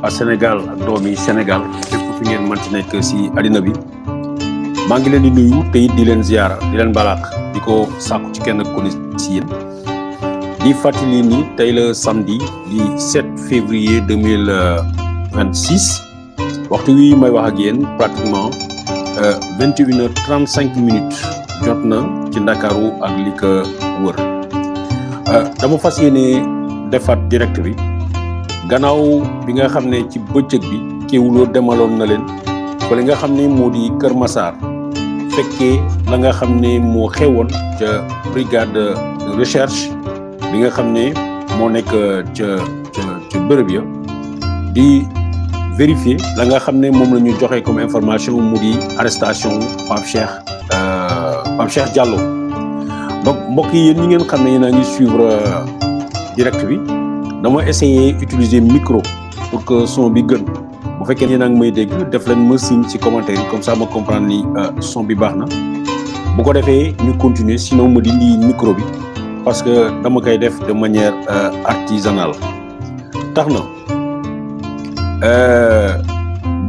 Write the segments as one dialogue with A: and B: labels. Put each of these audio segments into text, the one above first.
A: a Sénégal ak doomi Sénégal fépp fi ngeen mënti nekk si àddina bi maa ngi leen di nuyu te it di leen ziara di leen balaax di ko sàkku ci kenn ku ne si yéen di fàttali ni tey la samedi di 7 février 2026 waxtu wi may wax ak yéen pratiquement 21h35 minutes jot na ci Ndakaaru ak li ko wër dama fas yéene defaat direct bi gannaaw bi nga xam ne ci bëccëg bi Kéwoulo demaloon na leen fa li nga xam ne moo di Kër Massar fekkee la nga xam ne moo xewoon ca brigade de recherche bi nga xam ne moo nekk ca bërëb ya di vérifier la nga xam ne moom la ñu joxe comme information mu di arrestation Pape Cheikh Diallo donc mbokk yi yéen ñi ngeen xam ne yéen a ngi suivre direct bi dama essayer utiliser micro pour que son bi gën bu fekkee yéen a ngi may dégg def leen ma signe ci commentaire yi comme ça ma comprendre ni son bi baax na bu ko defee ñu continuer sinon ma dindi micro bi parce que dama koy def de manière artisanale tax na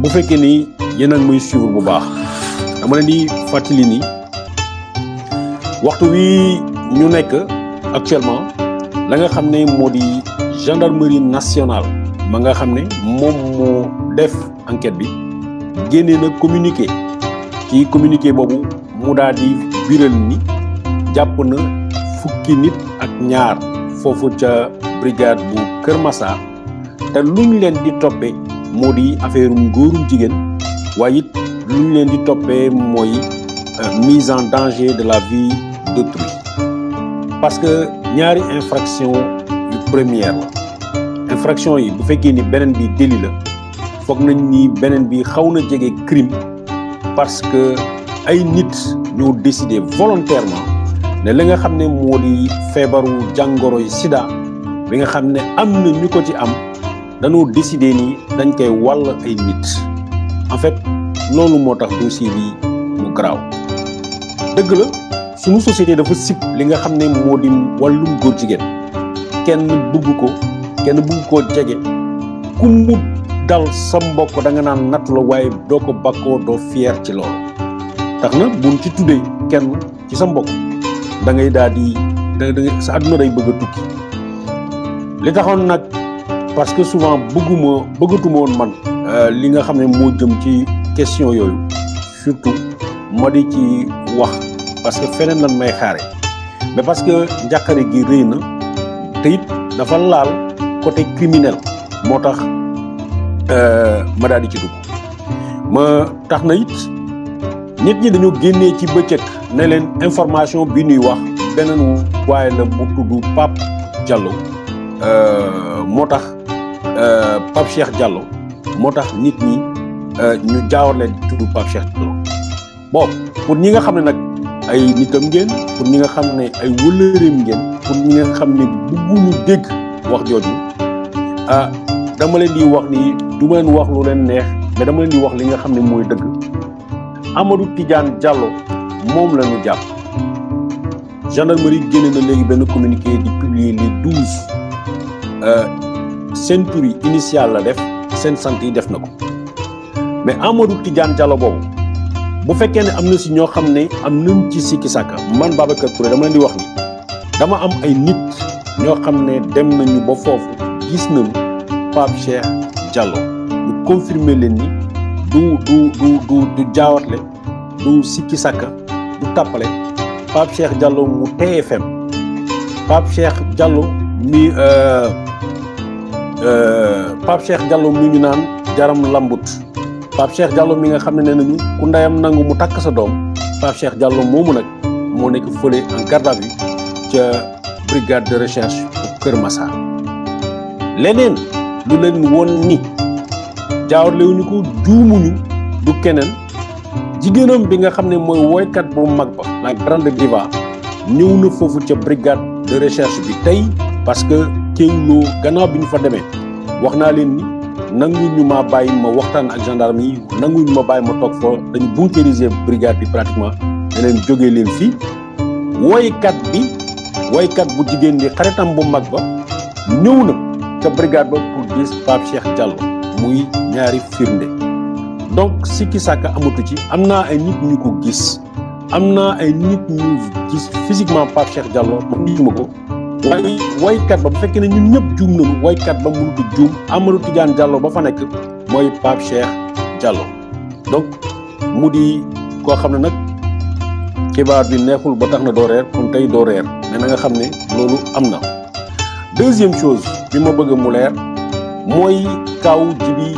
A: bu fekkee ni yéen a ngi may suivre bu baax dama leen di fàttali ni waxtu wi ñu nekk actuellement la nga xam ne moo di gendarmerie nationale ma nga xam ne moom moo def enquête bi génnee na communiqué ci communiqué boobu mu daal di biral ni jàpp na fukki nit ak ñaar foofu ca brigade bu Kër Massar te luñ leen di toppee moo di affaire ngóorum jigéen waaye it luñ leen di toppee mooy mise en danger de la vie d'autrui parce que ñaari infraction yu première la infraction yi bu fekkee ni beneen bi délit la foog nañ ni beneen bi xaw na jege crime parce que ay nit ñoo décider volontairement ne li nga xam ne moo di feebaru jàngoro yi sida bi nga xam ne am na ñu ko ci am dañoo décider ni dañ koy wàll ay nit en fait loolu moo tax dossier bi mu garaaw dëgg la suñu société dafa sib li nga xam ne moo di wàllum góor jigéen kenn bëgg ko kenn bëgg koo jege ku mu dal sa mbokk da nga naan nattu la waaye doo ko bakkoo doo fier ci loolu tax na buñ ci tuddee kenn ci sa mbokk da ngay daal di da sa àdduna day bëgg a tukki li taxoon nag parce que souvent bëggatuma woon man li nga xam ne moo jëm ci question yooyu surtout ma di ci wax parce que feneen lan may xaare mais parce que njàqare gi rëy na te it dafa laal côté criminel moo tax ma daal di ci dugg ma tax na it nit ñi dañoo génnee ci bëccëg ne leen information bi ñuy wax beneen waaye la bu tudd Pape Diallo moo tax Pape Cheikh Diallo moo tax nit ñi ñu jaawale di tudd Pape Cheikh Diallo bon pour ñi nga xam ne nag ay nitam ngeen pour ñi nga xam ne ay wëllëreem ngeen pour ñi nga xam ne bëgguñu dégg wax jooju dama leen di wax ni du ma leen wax lu leen neex mais dama leen di wax li nga xam ne mooy dëgg Amadou Tidiane Diallo moom la ñu jàpp gendarmerie génne na léegi benn communiqué di publier les 12 seen tur yi initial la def seen sant yi def na ko mais Amadou Tidiane Diallo boobu bu fekkee ne am na si ñoo xam ne am nañ ci sikki sàkka man Babacar Touré dama leen di wax ni dama am ay nit ñoo xam ne dem nañu ba foofu gis nañu Pape Cheikh Diallo ñu confirmer leen ni du jaawatle du sikki sàkka du tàppale Pape Cheikh Diallo mu TFM Pape Cheikh Diallo mi Pape Cheikh Diallo mi ñu naan jaram lambut Pape Cheikh Diallo mi nga xam ne nee nañu ku ndeyam nangu mu takk sa doom Pape Cheikh Diallo moomu nag moo nekk fële en garde à vue ca brigade de recherche bu Kër Massar leneen lu leen woon ni jaawalewuñu ko juumuñu du keneen jigéenam bi nga xam ne mooy woykat bu mag ba la grande diva ñëw na foofu ca brigade de recherche bi tey parce que Kéwoulo gannaaw bi ñu fa demee wax naa leen ni nanguñ ñu maa bàyyi ma waxtaan ak gendarme yi nanguñ ma bàyyi ma toog fa dañu bunkériser brigade bi pratiquement ne leen jógee leen fii woykat bu jigéen bi xaritam bu mag ba ñëw na ca brigade ba pour gis Pape Cheikh Diallo muy ñaari firnde donc sikki sàkka amatu ci am naa ay nit ñu ko gis am naa ay nit ñu gis physiquement Pape Cheikh Diallo man gisuma ko waaye waykat ba bu fekkee ne ñun ñëpp juum nañu waykat ba mënut a juum Amadou Tidiane Diallo ba fa nekk mooy Pape Cheikh Diallo donc mu di koo xam ne nag xibaar bi neexul ba tax na doo reer kon tey doo reer mais na nga xam ne loolu am na. deuxième chose bi ma bëgg mu leer mooy kaw Djiby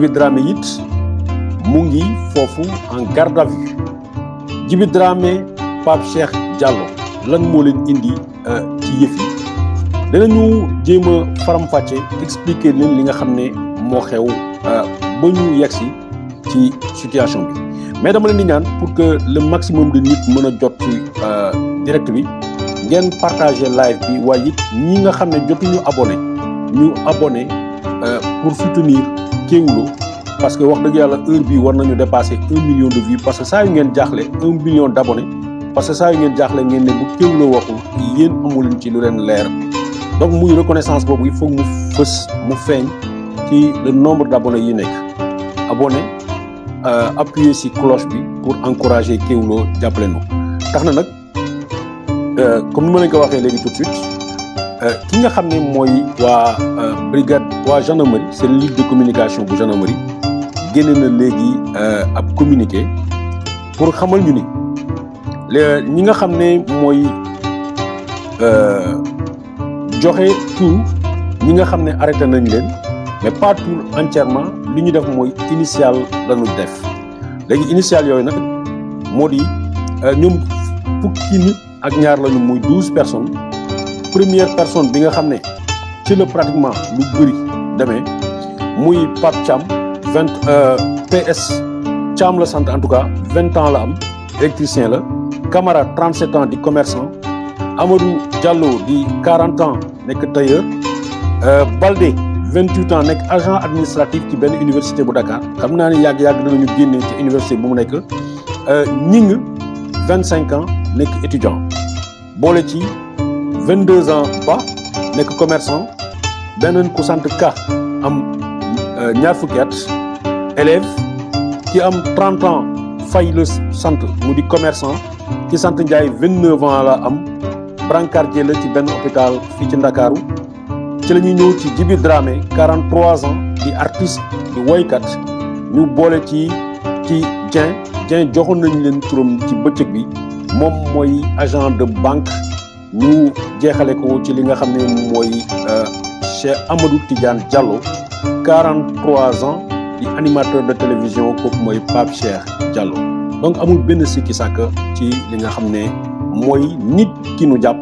A: Dramé it mu ngi foofu en garde à vue Djiby Dramé Pape Cheikh Diallo lan moo leen indi ci yëf yi danañu jéem a faram-fàcce expliquer leen li nga xam ne moo xew ba ñu yegsi ci situation bi mais dama leen di ñaan pour que le maximum de nit mën a jot ci direct bi ngeen partager live bi waaye it ñi nga xam ne jotuñu abonné pour soutenir Kéwoulo parce que wax dëgg yàlla heure bi war nañu dépasser 1 million de vues parce que saa yu ngeen jaaxle 1 million d'abonnés parce que saa yu ngeen jaaxle ngeen ne bu Kéwoulo waxul yéen amuleen ci lu leen leer donc muy reconnaissance boobu il faut mu fës mu feeñ ci le nombre d'abonnés yi nekk abonné appuyer ci cloche bi pour encourager Kéwoulo jàppale nu tax na nag comme ni ma leen ko waxee léegi tout de suite ki nga xam ne mooy waa brigade waa gendarmerie c'est le lead de communication bu gendarmerie génne na léegi ab communiqué pour xamal ñu ni ñi nga xam ne mooy joxe tout ñi nga xam ne arrêté nañ leen mais pas tout entièrement li ñu def mooy initial lañu def léegi initial yooyu nag moo di ñoom fukki nit ak ñaar lañu muy 12 personnes première personne bi nga xam ne ci la pratiquement lu bëri demee muy Pape Thiam PS Thiam la sant en tout cas 20 ans la am électricien la Camara 37 ans di commerçant Amadou Diallo di 40 ans nekk tailleur Baldé 28 ans nekk agent administratif ci benn université bu Dakar xam naa ni yàgg-yàgg danañu génne ci université bu mu nekk Ñing 25 ans nekk étudiant boole ci 22 ans ba nekk commerçant beneen ku sant Ka am ñaar fukki at élève ki am 30 ans Fay le sant mu di commerçant ki sant Ndiaye 29 ans la am brancardier la ci benn hôpital fii ci Ndakaaru ci la ñuy ñëw ci Djiby Dramé 43 ans di artiste di woykat ñu boole ci Dieng joxoon nañu leen turam ci bëccëg bi moom mooy agent de banque ñu jeexale ko ci li nga xam ne mooy Cheikh Amadou Tidiane Diallo 43 ans di animateur de télévision kooku mooy Pape Cheikh Diallo donc amul benn sikki sàkk ci li nga xam ne mooy nit ki nu jàpp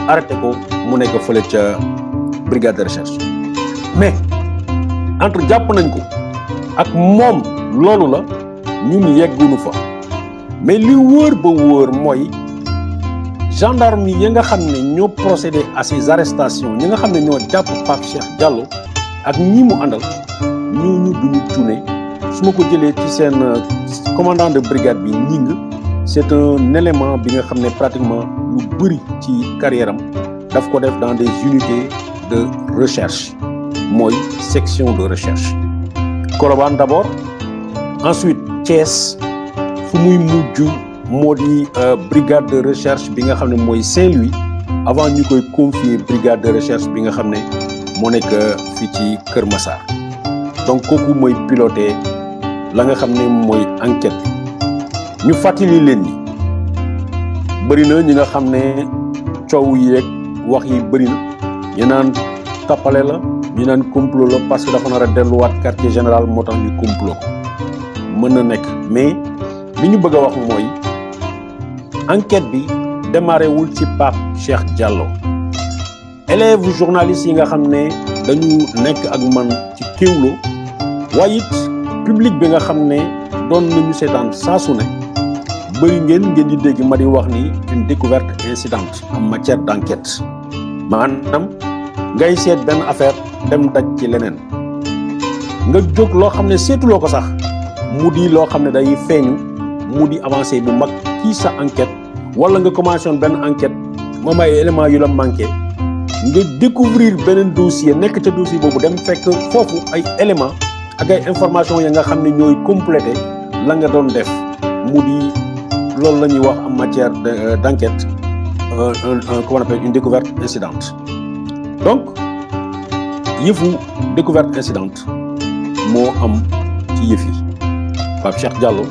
A: arrêté ko mu nekk fële ca brigade de recherche mais entre jàpp nañ ko ak moom loolu la ñun yeggunu fa mais li wóor ba wóor mooy gendarme yi nga xam ne ñoo procédé à ces arrestations ñi nga xam ne ñoo jàpp Pape Cheikh Diallo ak ñi mu àndal ñooñu duñu cuune su ma ko jëlee ci seen commandant de brigade bi Ñing c'est un élément bi nga xam ne pratiquement lu bëri ci carrière am daf ko def dans des unités de recherche mooy section de recherche Colobane d'abord ensuite Thiès fu muy mujj moo di brigade de recherche bi nga xam ne mooy Saint-Louis avant ñu koy confier brigade de recherche bi nga xam ne moo nekk fii ci Kër Massar donc kooku mooy piloté la nga xam ne mooy enquête bi ñu fàttali leen ni bëri na ñi nga xam ne coow yi rek wax yi bëri na ñu naan tappale la ñu naan complot la parce que dafa nar a delluwaat quartier général moo tax ñu complot ko mën na nekk mais li ñu bëgg a wax mooy enquête bi démarré wul ci Pape Cheikh Diallo élèves journalistes yi nga xam ne dañu nekk ak man ci Kéwoulo waaye it public bi nga xam ne doon nañu seetaan saa su ne bëri ngeen di dégg ma di wax ni une découverte incidente en matière d'enquête maanaam ngay seet benn affaire dem daj ci leneen nga jóg loo xam ne seetuloo ko sax mu di loo xam ne day feeñu mu di avancé bu mag ci sa enquête wala nga commencé woon benn enquête moom ay éléments yu la manqué nga découvrir beneen dossier nekk ca dossier boobu dem fekk foofu ay éléments ak ay informations ya nga xam ne ñooy compléter la nga doon def mu di loolu la ñuy wax en matière d'enquête qu'on appelle une découverte incidente. Donc yëfu découverte incidente moo am ci yëf yi Pape Cheikh Diallo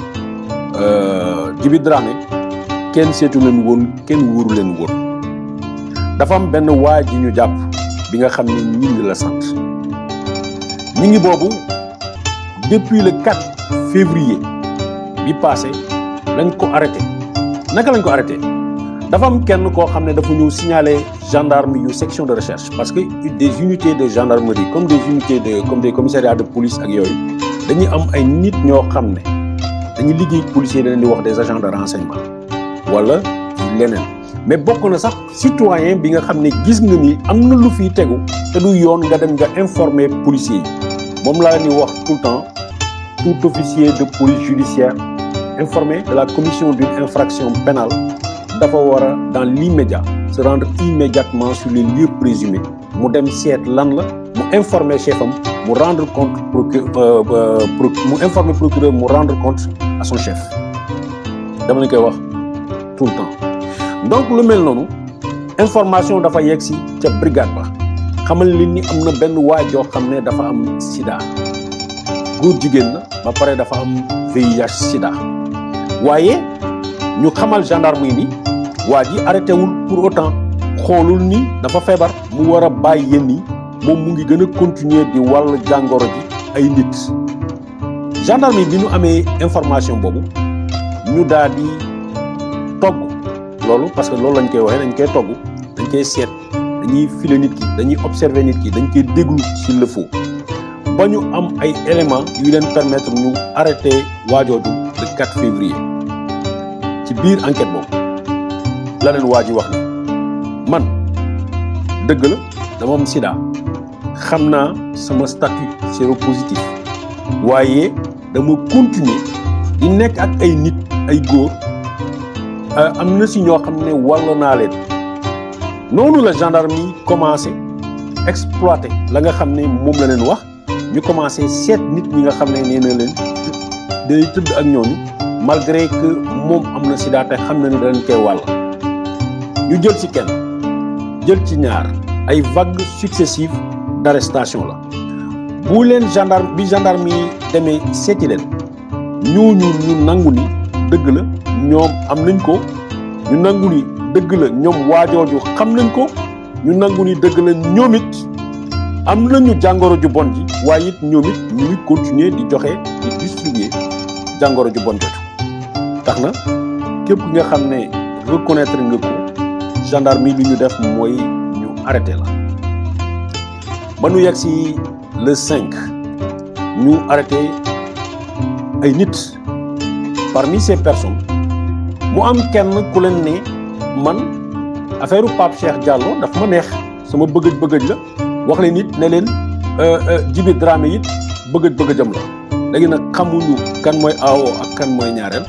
A: Djiby Dramé kenn seetu leen woon kenn wóoru leen woon dafa am benn waa ji ñu jàpp bi nga xam ne ñi ngi la sant ñi ngi boobu depuis le 4 février bi passé lañ ko arrêté naka lañ ko arrêté dafa am kenn koo xam ne dafa ñëw signaler gendarme yu section de recherche parce que des unités de gendarmerie comme des unités comme des commissariats de police ak yooyu dañuy am ay nit ñoo xam ne dañuy liggéey policier dañ di wax des agents de renseignement wala leneen mais bokk na sax citoyen bi nga xam ne gis nga ni am na lu fiy tegu te du yoon nga dem nga informer policier yi moom laa ñuy wax tout le temps tout officier de police judiciaire informé de la commission d'une infraction pénale dafa war a dans l'immédiat se rendre immédiatement sur les lieux présumés mu dem seet lan la mu informer chef am mu rendre compte mu informer procureur mu rendre compte à son chef dama lañ koy wax tout le temps donc lu mel noonu information dafa yegg si ca brigade ba xamal leen ni am na benn waay joo xam ne dafa am sida góor jigéen la ba pare dafa am VIH sida waaye ñu xamal gendarme yi ni waa ji arrêté wul pour autant xoolul ni dafa feebar mu war a bàyyi yéen ni moom mu ngi gën a continuer di wàll jàngoro ji ay nit gendarme yi bi ñu amee information boobu ñu daal di togg loolu parce que loolu lañ koy waxee dañ koy togg dañ koy seet dañuy filer nit ki dañuy observer nit ki dañ koy déglu s'il le faut ba ñu am ay éléments yu leen permettre ñu arrêter waajooju le 4 février ci biir enquête boobu la leen waa ji wax ni man dëgg la dama am sida xam naa sama statut séropositif waaye dama continuer di nekk ak ay nit ay góor am na si ñoo xam ne wàll naa leen noonu la gendarme yi commencé exploiter la nga xam ne moom la leen wax ñu commencé seet nit ñi nga xam ne nee na leen day tëdd ak ñooñu malgré que moom am na sida te xam na ni dañ koy wàll ñu jël ci kenn jël ci ñaar ay vagues successives d'arrestation la bu leen gendarme yi demee seeti leen ñooñu ñu nangu ni dëgg la ñoom am nañ ko ñu nangu ni dëgg la ñoom waajooju xam nañ ko ñu nangu ni dëgg la ñoom it am nañu jàngoro ju bon ji waaye it ñoom it ñu ngi continuer di joxe di distribuer jàngoro ju bon jooju tax na képp ki nga xam ne reconnaître nga ko gendarme yi li ñu def mooy ñu arrêté la ba nu yegg si le 5 ñu arrêté ay nit parmi ces personnes mu am kenn ku leen ne man affaire Pape Cheikh Diallo daf ma neex sama bëgëj la wax leen nit ne leen Djiby Dramé it bëgëjam la léegi nag xamuñu kan mooy aawoo ak kan mooy ñaareel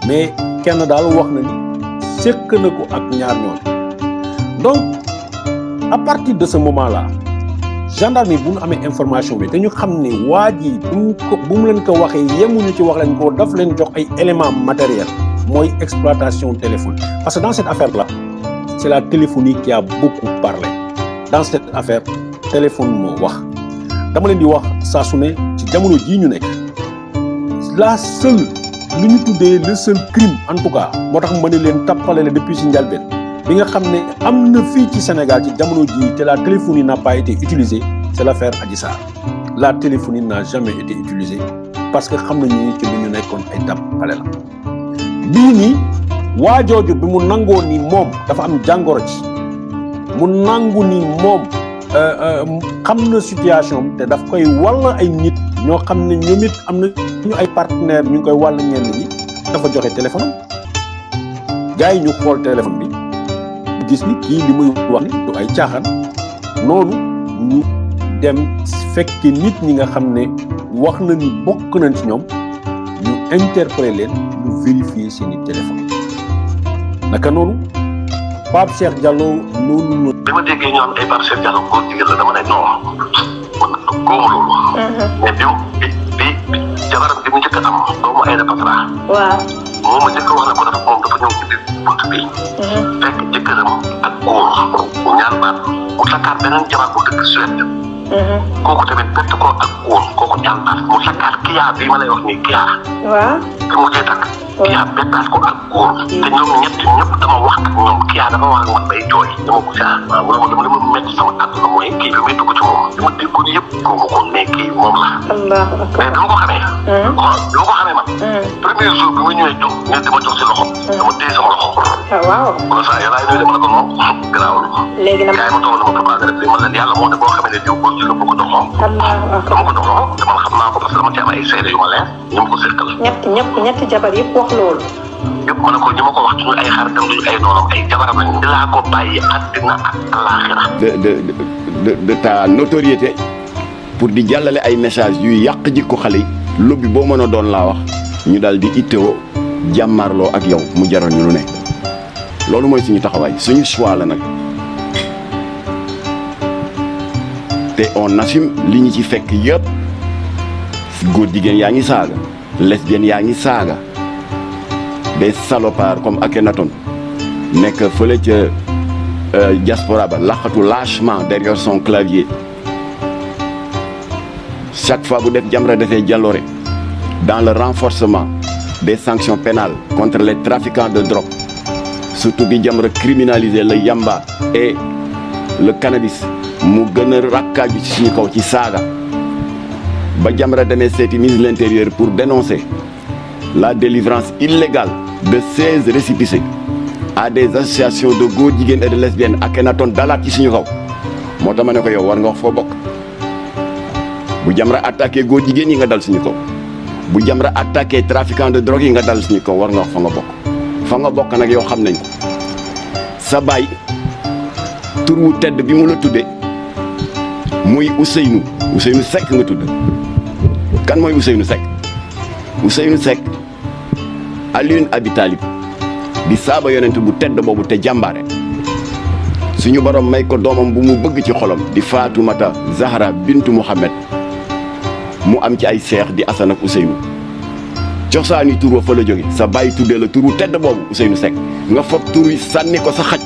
A: mais kenn daal wax na ni sekk na ko ak ñaar ñooñu donc à partir de ce moment là gendarme yi bu ñu amee information bi te ñu xam ne waa ji bu mu leen ko waxee yemuñu ci wax leen ko daf leen jox ay éléments matériels mooy exploitation téléphone parce que dans cette affaire là c'est la téléphonie qui a beaucoup parlé dans cette affaire téléphone moo wax dama leen di wax saa su ne ci jamono jii ñu nekk la seule lu ñu tuddee le seul crime en tout cas moo tax ma ne leen tappale la depuis si njalbeen bi nga xam ne am na fii ci Sénégal ci jamono jii te la téléphonie n'a pas été utilisée c'est l'affaire Adji Sarr la téléphonie n'a jamais été utilisée parce que xam nañu ni ci lu ñu nekkoon ay tappale la bii nii waajooju bi mu nangoo ni moom dafa am jàngoro ci mu nangu ni moom xam na situation te daf koy wàll ay nit ñoo xam ne ñoom it am na ñu ay partenaires ñu ngi koy wàll ñenn ñi dafa joxe téléphone am gars yi ñu xool téléphone bi gis ni kii li muy wax ni du ay caaxaan noonu ñu dem fekk nit ñi nga xam ne wax na ni bokk nañ ci ñoom ñu interpeller leen ñu vérifier seeni téléphone naka noonu Pape Cheikh Diallo noonu
B: bi ma déggee ñu am ay Pape Cheikh Diallo góor jigéen la dama ne non man góomu loolu. mais bi jabaram bi mu njëkk a am doomu Aïda Patra.
C: waaw.
B: moom ma njëkk a wax ne ko moom dafa ñëw ci biir bunt bi. fekk jëkkëram ak góor ñaar baat mu takkaat beneen jabar bu dëkk Suède. kooku tamit bett ko ak góor kooku ñaar baat mu takkaat kiyaa bii ma lay wax nii kiyaa.
C: waaw.
B: bi mu jee takk. kiyaa bettaat ko ak góor. te ñoom ñëpp dama wax ak ñoom kiyaa dafa wax ak man bay jooy. dama ko caa waaw dama li ma métti sama àdduna mooy kii bi muy dugg ci moom. li ma déggoon yëpp góobu ko mais kii moom la. mais dama ko xamee. waaw dama ko xamee man. premier jour bi ma ñëwee jox ne dama jox si loxo. dama téye sama loxo.
C: waaw.
B: wala saa yàlla ay nuyu dama la ko moom garaawul.
C: léegi nag
B: gars yi ma toog na ma préparé rek man leen yàlla moo ne boo xamee ne jiw góor ji la ko doxoon. dama ko doxoon te man xam naa ko parce que dama ci am ay seede yu ma leer ñu ma ko seqal.
C: ñetti jabar yëpp wax loolu.
B: yëpp ma ne ko ñi ma ko wax duñu ay xaritam duñu ay noonam ay jabaram lañ. di laa ko bàyyi àddina ak àllaaxira.
D: de ta notoriété pour di jàllale ay message yuy yàq jikko xale yi lobby boo mën a doon laa wax ñu daal di ittewoo jàmmarloo ak yow mu jaral ñu lu ne loolu mooy suñu taxawaay suñu choix la nag te on assume li ñu ci fekk yëpp góor jigéen yaa ngi saaga lesbiennes yaa ngi saaga des salopards comme Akhenaton nekk fële ca diaspora ba laqatu lâchement derrière son clavier chaque fois bu def Jamra defee jaloore dans le renforcement des sanctions pénales contre les trafiquants de drogue surtout bi Jamra criminaliser le yamba et le cannabis mu gën a rakkaaju ci suñu kaw ci saaga ba Jamra demee seeti ministre de l'Intérieur pour dénoncer la délivrance illégale de 16 récépissés à des associations de góor jigéen et de lesbiennes Akhenaton dalaat ci suñu kaw moo tax ma ne ko yow war nga wax foo bokk bu Jamra attaqué góor jigéen yi nga dal suñu kaw bu Jamra attaqué trafiquant de drogue yi nga dal suñu kaw war nga wax fa nga bokk nag yow xam nañ ko sa baay tur wu tedd bi mu la tudde muy Ousseynou Seck nga tudd kan mooy Ousseynou Seck Alioune Abi Talib di saaba yonent bu tedd boobu te jàmbaare suñu borom may ko doomam bu mu bëgg ci xolam di Faatumata Zahra bintu Muhammad mu am ci ay seex di Asan ak Ousseynou cosaani tur wa fa la jóge sa bàyyi tuddee la turu tedd boobu Ousseynou Seck nga fob tur yi sànni ko sa xaj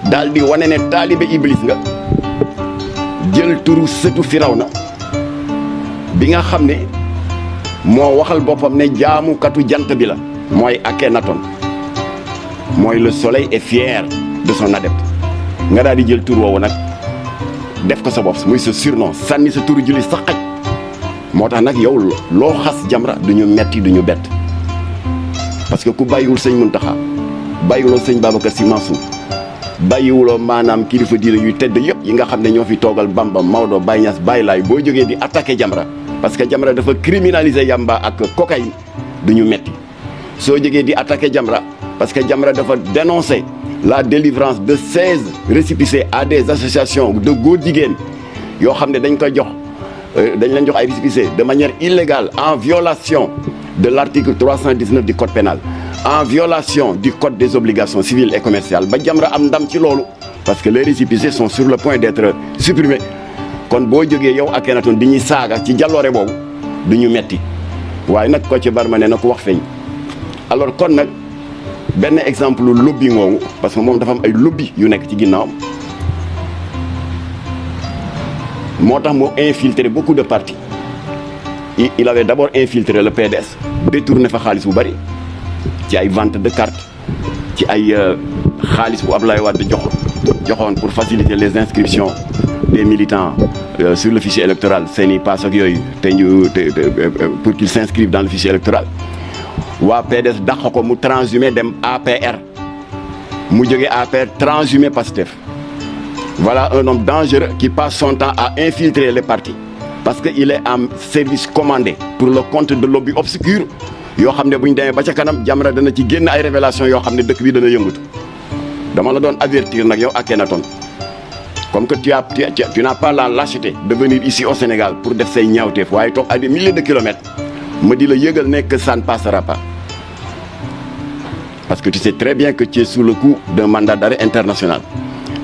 D: daal di wane ne taalibe Iblis nga jël turu sëtu Firawna bi nga xam ne moo waxal boppam ne jaamukatu jant bi la mooy Akhenaton mooy le soleil est fier de son adepte nga daal di jël tur woowu nag def ko sa bopp muy sa surnom sànni sa turu julli sa xaj moo tax nag yow loo xas Jamra duñu metti duñu bett parce que ku bàyyiwul sëñ Muntaxa bàyyiwuloo sëñ Babacar Sy Mansour bàyyiwuloo maanaam kilifa diine yuy tedd yëpp yi nga xam ne ñoo fi toogal Bamba Maodo Baye Niass Baye Laay boo jógee di attaqué Jamra parce que Jamra dafa criminaliser yamba ak cocaïne duñu metti soo jógee di attaqué Jamra parce que Jamra dafa dénoncer la délivrance de 16 récépissés à des associations de góor jigéen yoo xam ne dañ koy jox dañ leen jox ay récépissés de manière illégale en violation de l'article 319 du code pénal en violation du code des obligations civiles et commerciales ba Jamra am ndam ci loolu parce que les récépissés sont sur le point d'être supprimés kon boo jógee yow Akhenaton di ñuy saaga ci jàlloore boobu du ñu metti waaye nag ko ci barma ne na ko wax feeñ alors kon nag benn exemple lobby ngoogu parce que moom dafa am ay lobby yu nekk ci ginnaawam moo tax moo infiltré beaucoup de partis il avait d'abord infiltré le PDS détourné fa xaalis bu bari ci ay vente de cartes ci ay xaalis bu Abdoulaye Wade joxoon pour faciliter les inscriptions des militants sur le fichier électoral seeni pass ak yooyu pour qu'ils s'inscrivent dans le fichier électoral waa PDS dàq ko mu transhumé dem APR mu jóge APR transhumé Pastef voilà un homme dangereux qui passe son temps à infiltrer les partis parce que il est en service commandé pour le compte de lobby obscur yoo xam ne bu ñu demee ba ca kanam Jamra dana ci génn ay révélations yoo xam ne dëkk bi dana yëngatu dama la doon avertir nag yow Akhenaton comme que tu n'as pas la lâcheté de venir ici au Sénégal pour def say ñaawteef waaye toog à des milliers de kilomètres ma di la yëgal ne que ça ne passera pas parce que tu sais très bien que tu es sous le coup d'un mandat d'arrêt international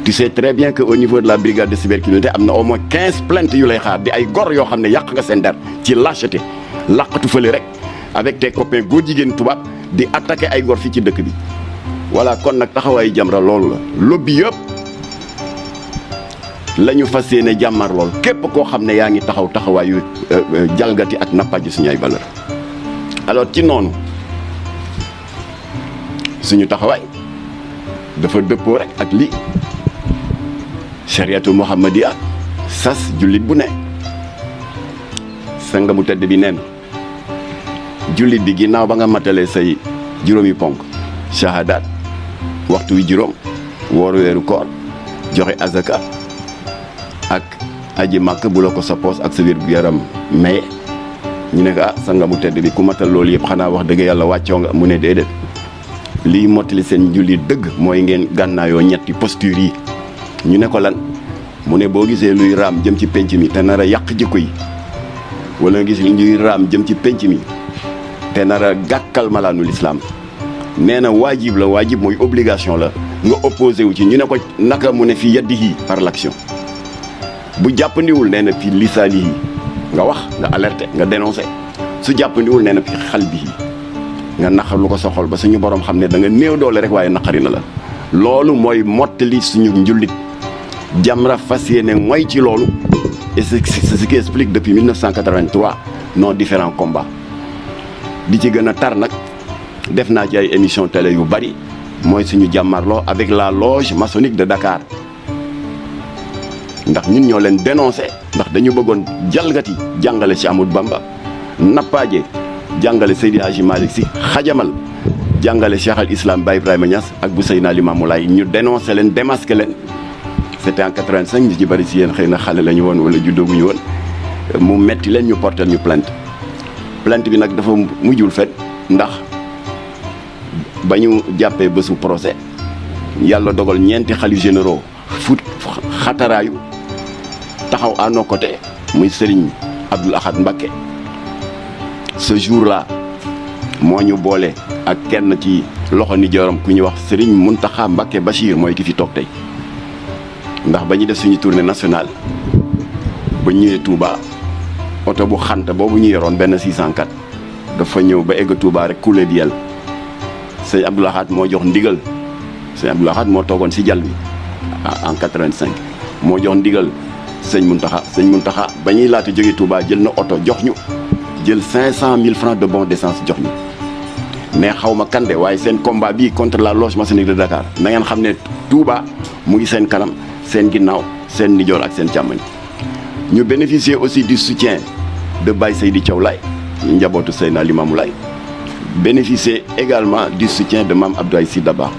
D: tu sais très bien que au niveau de la brigade de cybercriminalité am na au moins 15 plaintes yu lay xaar di ay gor yoo xam ne yàq nga seen der ci lâcheté làqatu fële rek avec tes copains góor jigéen tubaab di attaquer ay gor fii ci dëkk bi. voilà kon nag taxawaayu Jamra loolu la lobby yëpp la ñu fas yéene jàmmar lool képp koo xam ne yaa ngi taxaw taxawaayu jalgati ak nappaaji suñu ay valeur alors ci noonu suñu taxawaay dafa dëppoo rek ak li chariatu muhammadiya sas jullit bu ne sanga mu tedd bi neen jullit bi ginnaaw ba nga matalee say juróomi ponk shahadat waxtu wi juróom wooru weeru koor joxe azaka ak aji màkk bu la ko sa poos ak sa wér gu yaram maye ñu ne ko sanga mu tedd bi ku matal loolu yëpp xanaa wax dëgg yàlla wàccoo nga mu ne déedéet lii mottali seen jullit dëgg mooy ngeen gànnaayoo ñetti posture yi ñu ne ko lan mu ne boo gisee luy raam jëm ci penc mi te nar a yàq jikko yi wala nga gis luy raam jëm ci penc mi te nar a gàkkal malaanul islaam nee na waajib la waajib mooy obligation la nga opposé wu ci ñu ne ko naka mu ne fi yadihi par l'action bu jàppandiwul nee na fi lisaanihi nga wax nga alerté nga dénoncé su jàppandiwul nee na fi xalbihi nga naqar lu ko sa xol ba suñu borom xam ne da nga néew doole rek waaye naqari na la loolu mooy mottali suñu njullit Jamra fas yéene mooy ci loolu et c'est ce qui explique depuis 1983 nos différents combats di ci gën a tar nag def naa ci ay émission télé yu bari mooy suñu jàmmarloo avec la loge maçonnique de Dakar ndax ñun ñoo leen dénoncé ndax dañu bëggoon jalgati jàngale ci Ahmadou Bamba nappaaje jàngale Seydi Hadji Malick Sy xajamal jàngale Cheikh al Islam Baye Ibrahima Niass ak bu Seydina Limamou Laye ñu dénoncé leen démasqué leen c'était en 85 ñu ci bari si yéen xëy na xale la ñu woon wala juddooguñu woon mu metti leen ñu portel ñu plainte bi nag dafa mujjul fet ndax ba ñu jàppee bésu procès yàlla dogal ñeenti xalif généraux xataraayu taxaw à nos côtés muy Serigne Abdoul Ahad Mbacké ce jour-là moo ñu boole ak kenn ci loxo ni jorom ku ñuy wax Serigne Mountakha Mbacké Bachir mooy ki fi toog tey ndax ba ñu def suñu tournée nationale ba ñëwee Touba oto bu xant boobu ñu yoroon benn 604 dafa ñëw ba egg Touba rek coulé di yel sëñ Abdoul Ahad moo jox ndigal sëñ Abdoul Ahad moo toogoon si jal bi en 85 moo jox ndigal sëñ Mountakha ba ñuy laata jógee Touba jël na oto jox ñu jël 500 000 francs de bon d'essence jox ñu mais xaw ma kande waaye seen combat bii contre la loge maçonnique de Dakar na ngeen xam ne Touba mu ngi seen kanam seen ginnaaw seen ndijoor ak seen càmmoñ ñu bénéficier aussi du soutien de Baye Seydi Thiaw Laye njabootu Seydina Limamou Laye bénéficier également du soutien de Mame Abdoulaye Sy Dabakh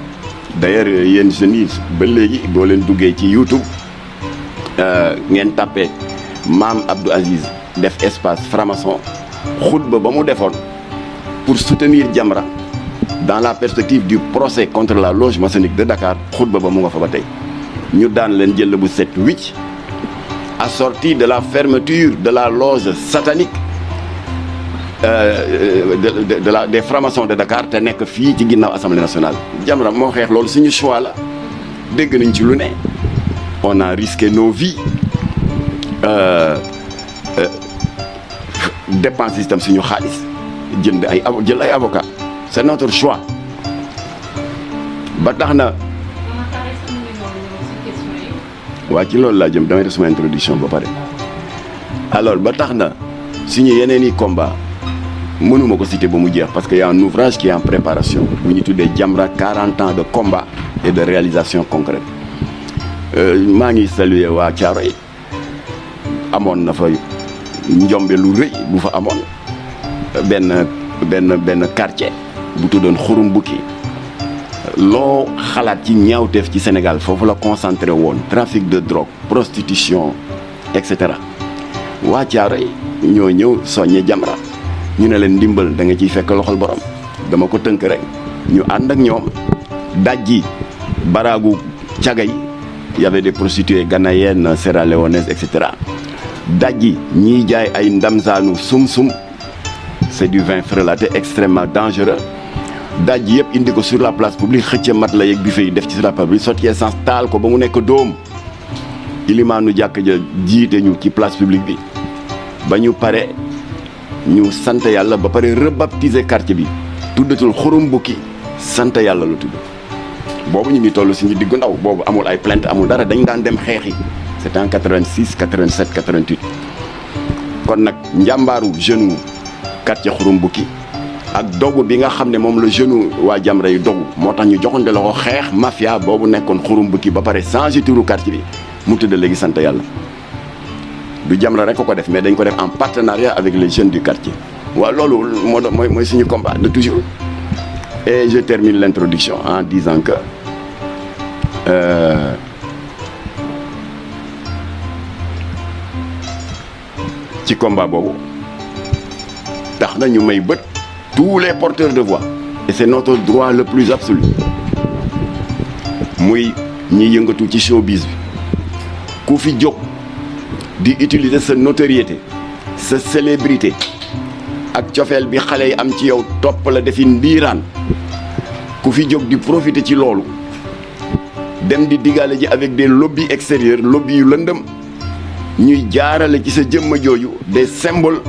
D: d'ailleurs yéen jeunes yi ba léegi boo leen duggee ci YouTube ngeen tàppee Mame Abdou Aziz def espace franc-maçon xutba ba mu defoon pour soutenir Jamra dans la perspective du procès contre la loge maçonnique de Dakar xutba ba mu nga fa ba tey ñu daan leen jël bu set wicc assorti de la fermeture de la loge satanique des francs-maçons de Dakar te nekk fii ci ginnaaw assemblée nationale. Jamra moo xeex loolu suñu choix la dégg nañ ci lu ne on a risqué nos vies dépense itam suñu xaalis jënd jël ay avocat c'est notre choix ba tax na. waa ci loolu laa jëm damay def sama introduction ba pare alors ba tax na suñu yeneen i combat mënuma ko citer ba mu jeex parce que y a un ouvrage qui est en préparation bu ñu tuddee Jamra 40 ans de combat et de réalisation concrète maa ngi saluer waa Thiaroye amoon na fa njombe lu rëy bu fa amoon benn quartier bu tuddoon Xurum Bukki loo xalaat ci ñaawteef ci Sénégal foofu la concentré woon trafic de drogue prostitution et cetera waa Thiaroye ñoo ñëw soññe Jamra ñu ne leen ndimbal da nga ciy fekk loxol borom dama ko tënk rek ñu ànd ak ñoom dajji baraagu caga yi y avait des prostituées ghanéennes sierra-léonaises et cetera dajji ñiy jaay ay ndamsaanu sum-sum c'est du vin frelaté extrêmement dangereux daj yëpp indi ko sur la place publique xëcc mat la yeeg buffet yi def ci sur la place publique sotti essence taal ko ba mu nekk dóom ilimaanu jàkk ja jiite ñu ci place publique bi ba ñu pare ñu sant yàlla ba pare rebaptiser quartier bi tuddatul xurum bukki sant yàlla la tudd boobu ñu ngi toll si ñu diggu ndaw boobu amul ay plainte amul dara dañ daan dem xeexi c'était en 86 87 88 kon nag njàmbaaru jeune wu quartier xurum bukki ak dogu bi nga xam ne moom la jeune waa Jamra yi dogu moo tax ñu joxante la ko xeex mafia boobu nekkoon xurum bukki ba pare changé turu quartier bi mu tëdd léegi sant yàlla du Jamra rek ko def mais dañ ko def en partenariat avec les jeunes du quartier waaw loolu mooy suñu combat de toujours. Et je termine l'introduction en disant que ci combat boobu tax na ñu may bët tous les porteurs de voix et c'est notre droit le plus absolu muy ñi yëngatu ci showbiz bi ku fi jóg di utiliser sa notoriété sa célébrité ak cofeel bi xale yi am ci yow topp la defi ndiiraan ku fi jóg di profiter ci loolu dem di diggaale ji avec des lobbies extérieurs lobby yu lëndëm ñuy jaarale ci sa jëmma jooju des symboles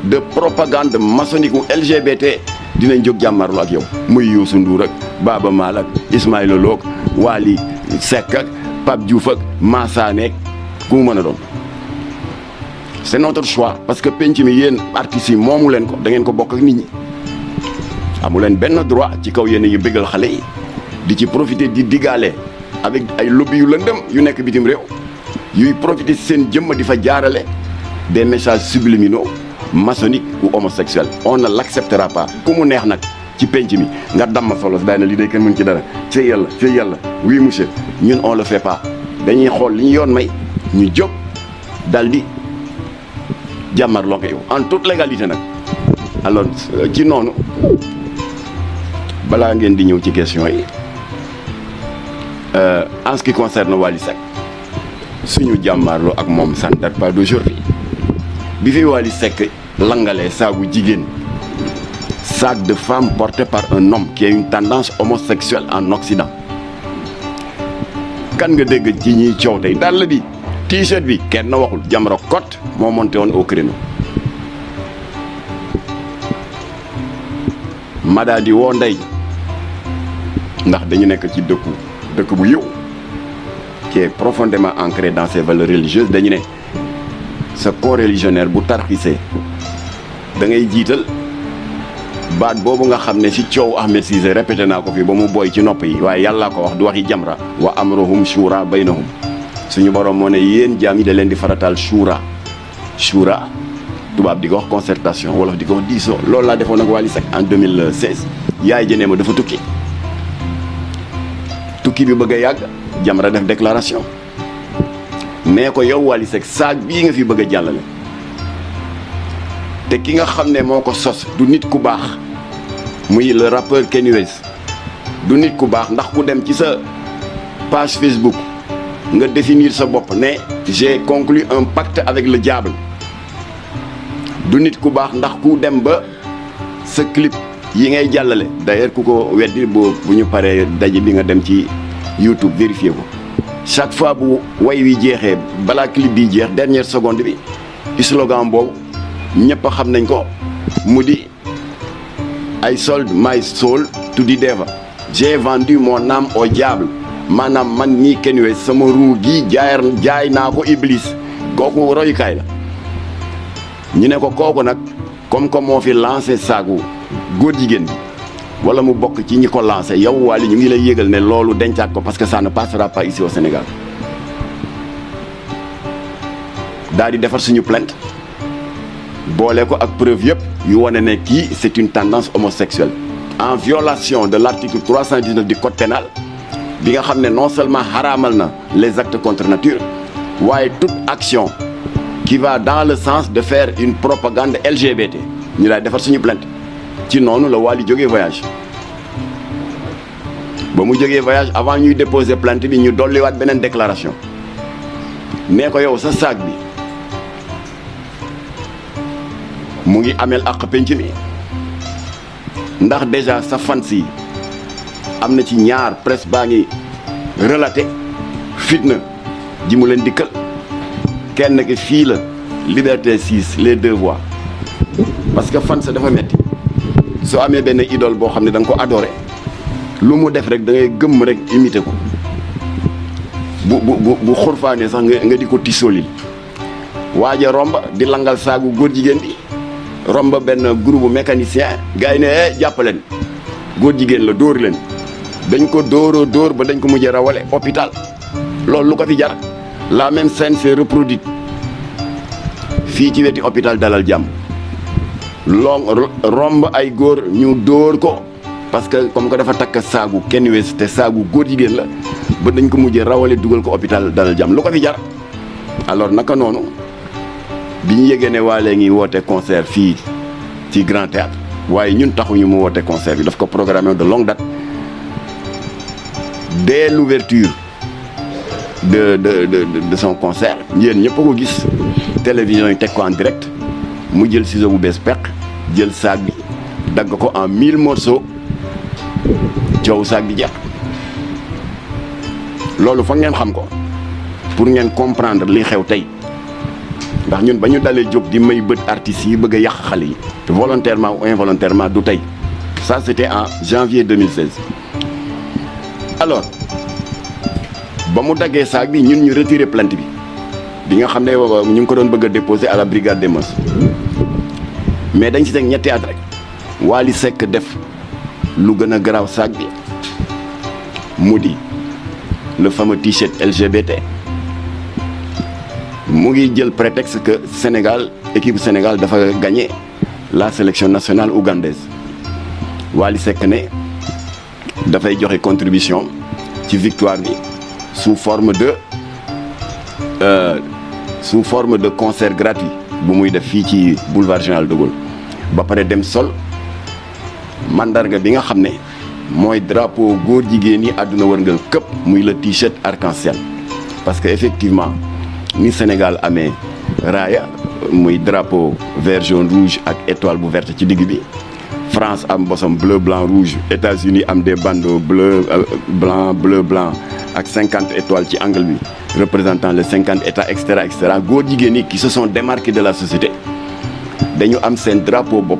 D: de propagande maçonnique ou LGBT dinañ jóg jàmmarlu ak yow muy Youssou Ndour ak Baaba Maal ak Ismaïla Lo ak Wally Seck ak Pape Diouf ak Massanek ku mu mën a doon c'est notre choix parce que penc mi yéen artistes yi moomu leen ko da ngeen ko bokk ak nit ñi amu leen benn droit ci kaw yéen yu bëggal xale yi di ci profiter di diggaale avec ay lobby yu lëndëm yu nekk bitim réew yuy profiter seen jëmm di fa jaarale des messages subliminaux maçonniques ou homosexuels on ne l'acceptera pas ku mu neex nag ci penc mi nga damm solo si daay na lii day kenn mën ci dara ci yàlla oui monsieur ñun on le fait pas dañuy xool li ñu yoon may ñu jóg dal di jàmmarloo ko yow en toute légalité nag alors ci noonu balaa ngeen di ñëw ci question yi en ce qui concerne Wally Seck suñu jàmmarloo ak moom ça ne date pas d'aujourd'hui bi fi Wally Seck langalee saagu jigéen sac de femme porté par un homme qui a une tendance homosexuelle en Occident kan nga dégg ci ñiy coow tey dàll bi t-shirt bi kenn waxul Jamra Cotte moo monté woon au créneau ma daal di woo ndey ndax dañu nekk ci dëkk bu yiw qui est profondément ancré dans ses valeurs religieuses dañu ne sa co-religionnaire bu tarxisee da ngay jiital baat boobu nga xam ne ci coow Ahmed Cissé répété naa ko fi ba mu booy ci nopp yi waaye yàllaa ko wax du waxi Jamra wa amruhum shura baynahum suñu borom moo ne yéen jaam yi da leen di farataal shura tubaab di ko wax concertation wolof di ko wax diisoo loolu laa defoon ak Wally Seck en 2016 yaay jënee ma dafa tukki bi bëgg a yàgg Jamra def déclaration nee ko yow Wally Seck saag bii nga fi bëgg a jàllale te ki nga xam ne moo ko sos du nit ku baax muy le rappeur Kanye West du nit ku baax ndax ku dem ci sa page Facebook nga définir sa bopp ne j'ai conclu un pacte avec le diable du nit ku baax ndax ku dem ba sa clip yi ngay jàllale d'ailleurs ku ko weddi bu ñu paree daje bi nga dem ci YouTube vérifier ko chaque fois bu way wi jeexee balaa clip bi jeex dernière seconde bi slogan boobu ñëpp xam nañ ko mu di I sold my soul to the devil j'ai vendu mon âme au diable maanaam man ñii Kanye West sama ruu gi jaay naa ko Iblis kooku royukaay la ñu ne ko kooku nag comme moo fi lancé saagu góor jigéen bi wala mu bokk ci ñi ko lancé yow Wally ñu ngi lay yégal ne loolu dencaat ko parce que ça ne passera pas ici au Sénégal daal di defar suñu plainte boole ko ak preuve yëpp yu wane ne kii c'est une tendance homosexuelle en violation de l'article 319 du code pénal bi nga xam ne non seulement xaraamal na les actes contre nature waaye toute action qui va dans le sens de faire une propagande LGBT ñu lay defar suñu plainte ci noonu la Wally jógee voyage ba mu jógee voyage avant ñuy déposer plainte bi ñu dolliwaat beneen déclaration nee ko yow sa sac bi mu ngi ameel àq penc mi ndax déjà sa fans yi am na ci ñaar presse baa ngi relaté fitna ji mu leen dikkal kenn ki fii la Liberté 6 les 2 voies parce que fans dafa metti soo amee benn idole boo xam ne da nga ko adoré lu mu def rek da ngay gëmm rek imité ko bu xurfaanee sax nga di ko tisolil waaja romba di langal saagu góor jigéen bi romba benn groupe mécanicien gars yi ne jàppaleen góor jigéen la dóor leen dañ ko dóor ba dañ ko mujjee rawale hôpital loolu lu ko fi jar la même scène s'est reproduite fii ci weti hôpital Dalal Jàmm romb ay góor ñu dóor ko parce que comme que dafa takk saagu kenn wees te saagu góor jigéen la ba dañ ko mujjee rawale dugal ko hôpital Dalal Jàmm lu ko fi jar alors naka noonu bi ñu yëgee ne Wally ngi woote concert fii ci Grand Théâtre waaye ñun taxuñu mu woote concert bi daf ko programmé de longue date dès l'ouverture de son concert yéen ñëpp a ko gis télévision yi teg ko en direct mu jël ciseau bu bees peq jël saag bi dagg ko en 1000 morceaux coow saag bi jeex loolu fa ngeen xam ko pour ngeen comprendre li xew tey ndax ñun ba ñu dalee jóg di may bët artistes yi bëgg a yàq xale yi volontairement ou involontairement du tey ça c'était en janvier 2016 alors ba mu daggee saag bi ñun ñu retiré plainte bi nga xam ne ñu ngi ko doon bëgg a déposer à la brigade des mœurs mais dañ ci teg ñetti at rek Wally Seck def lu gën a garaaw saag bi mu di le fameux t-shirt LGBT mu ngi jël prétexte que équipe Sénégal dafa gagné la sélection nationale ougandaise Wally Seck ne dafay joxe contribution ci victoire bi sous forme de concert gratuit bu muy def fii ci boulevard Général de Gaulle ba pare dem sol mandarga bi nga xam ne mooy drapeau góor jigéen yi àdduna wërngal këpp muy le t-shirt arc-en-ciel parce que effectivement ni Sénégal amee raaya muy drapeau vert jaune rouge ak étoile bu verte ci digg bi France am bosom bleu blanc rouge États-Unis am des bandeaux bleu blanc ak 50 étoiles ci angle bi représentant les 50 états et cetera góor jigéen yi qui se sont démarqués de la société dañu am seen drapeau bopp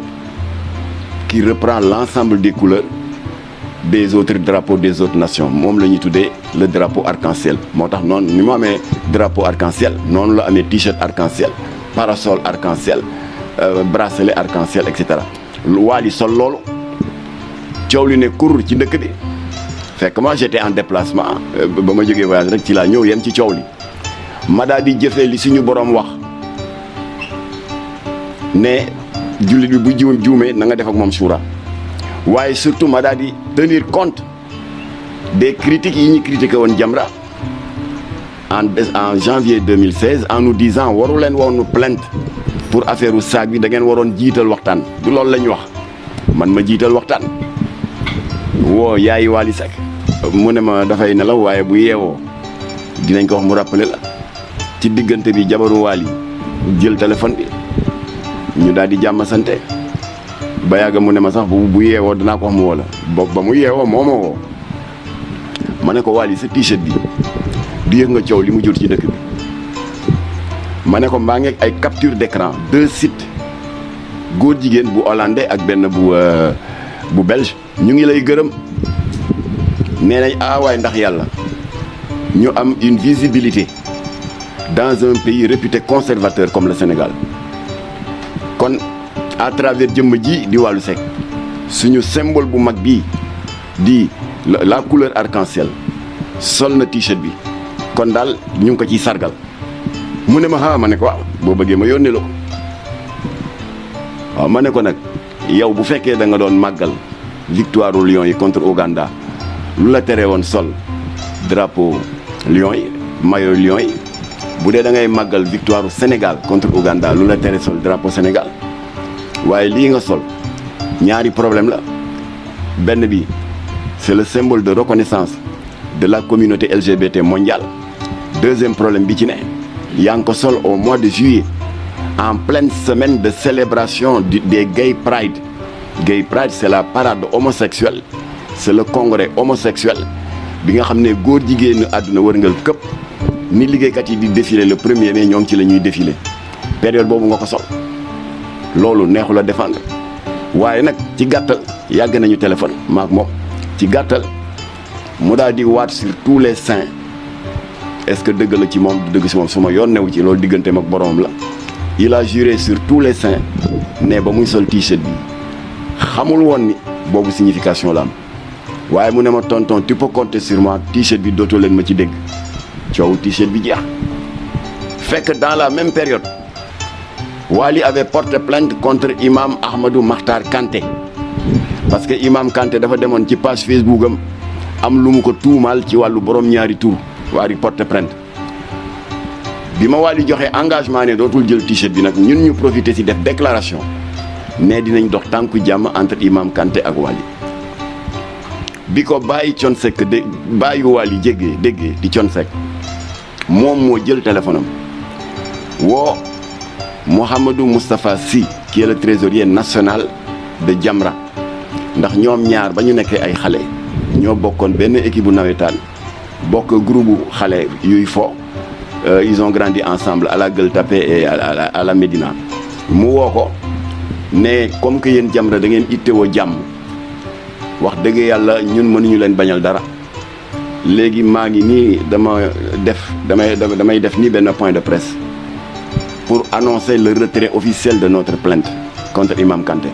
D: qui reprend l'ensemble des couleurs des autres drapeaux des autres nations moom la ñuy tuddee le drapeau arc-en-ciel moo tax noonu ni mu amee drapeau arc-en-ciel noonu la amee t-shirt arc-en-ciel parasol arc-en-ciel bracelet arc-en-ciel et cetera Wally sol loolu coow li ne kur ci dëkk bi fekk moi j'étais en déplacement ba ma jógee voyage rek ci laa ñëw yem ci coow li ma daal di jëfee li suñu borom wax ne jullit bi bu juumee na nga def ak moom suura waaye surtout ma daal di tenir compte des critiques yi ñu critiqué woon Jamra en janvier 2016 en nous disant waru leen woon plainte pour affaire u saag bi da ngeen waroon jiital waxtaan du loolu la ñu wax man ma jiital waxtaan woo yaayi Wally Seck mu ne ma dafay nelaw waaye bu yeewoo dinañ ko wax mu rappeler la ci diggante bi jabaru Wally jël téléphone bi ñu daal di jàmm sante ba yàgg mu ne ma sax bu yeewoo danaa ko wax mu woo la ba mu yeewoo moo ma woo ma ne ko Wally sa t-shirt bi du yëg nga coow li mu jur ci dëkk bi ma ne ko mbaa ngeeg ay capture d'écran 2 sites góor jigéen bu hollandais ak benn bu belge ñu ngi lay gërëm nee nañ waaye ndax yàlla ñu am une visibilité dans un pays réputé conservateur comme le Sénégal kon à travers jëmm ji di Wally Seck suñu symbole bu mag bii di la couleur arc-en-ciel sol na t-shirt bi kon daal ñu ngi ko ciy sargal mu ne ma ma ne ko waaw boo bëggee ma yónnee la ko waaw ma ne ko nag yow bu fekkee da nga doon màggal victoire u Lions yi contre Ouganda lu la tere woon sol drapeau Lions yi maillot Lions yi bu dee da ngay màggal victoire u Sénégal contre Ouganda lu la tere sol drapeau Sénégal waaye lii nga sol ñaari problème la benn bi c'est le symbole de reconnaissance de la communauté LGBT mondiale deuxième problème bi ci ne yaa ngi ko sol au mois de juillet en pleine semaine de célébration des Gay Pride Gay Pride c'est la parade homosexuelle c'est le congrès homosexuel bi nga xam ne góor jigéenu àdduna wërngal këpp ni liggéeykat yi di défilé le 1er mai ñoom ci la ñuy défilé période boobu nga ko sol loolu neexul a défendre waaye nag ci gàttal yàgg nañu téléphone maak moom ci gàttal mu daal di waat sur tous les saints est-ce que dëgg la ci moom du dëgg si moom su ma yoon newu ci loolu digganteem ak boromam la il a juré sur tous les saints ne ba muy sol t-shirt bi xamul woon ni boobu signification la am waaye mu ne ma tonton tu peux compter sur moi t-shirt bi dootoo leen ma ci dégg coow t-shirt bi jeex fekk dans la même période Wally avait porté plainte contre imam Ahmadou Makhtar Kanté parce que imam Kanté dafa demoon ci page Facebook am lu mu ko tuumaal ci wàllu borom ñaari tur Wally porté plainte bi ma Wally joxe engagement ne dootul jël t-shirt bi nag ñun ñu profité ci def déclaration ne dinañ dox tànku jàmm entre imam Kanté ak Wally bi ko bàyyi Thione Seck de bàyyi Wally déggee di Thione Seck moom moo jël téléphone am woo Mouhamadou Moustapha Sy qui est le trésorier national de Jamra ndax ñoom ñaar ba ñu nekkee ay xale ñoo bokkoon benn équipe bu nawetaan bokk groupe xale yuy fo ils ont grandi ensemble à la Gueule Tapée et à la Médina mu woo ko ne comme que yéen Jamra da ngeen ittewoo jàmm wax dëgg yàlla ñun mënuñu leen bañal dara léegi maa ngi nii damay def nii benn point de presse pour annoncer le retrait officiel de notre plainte contre Imam Kanté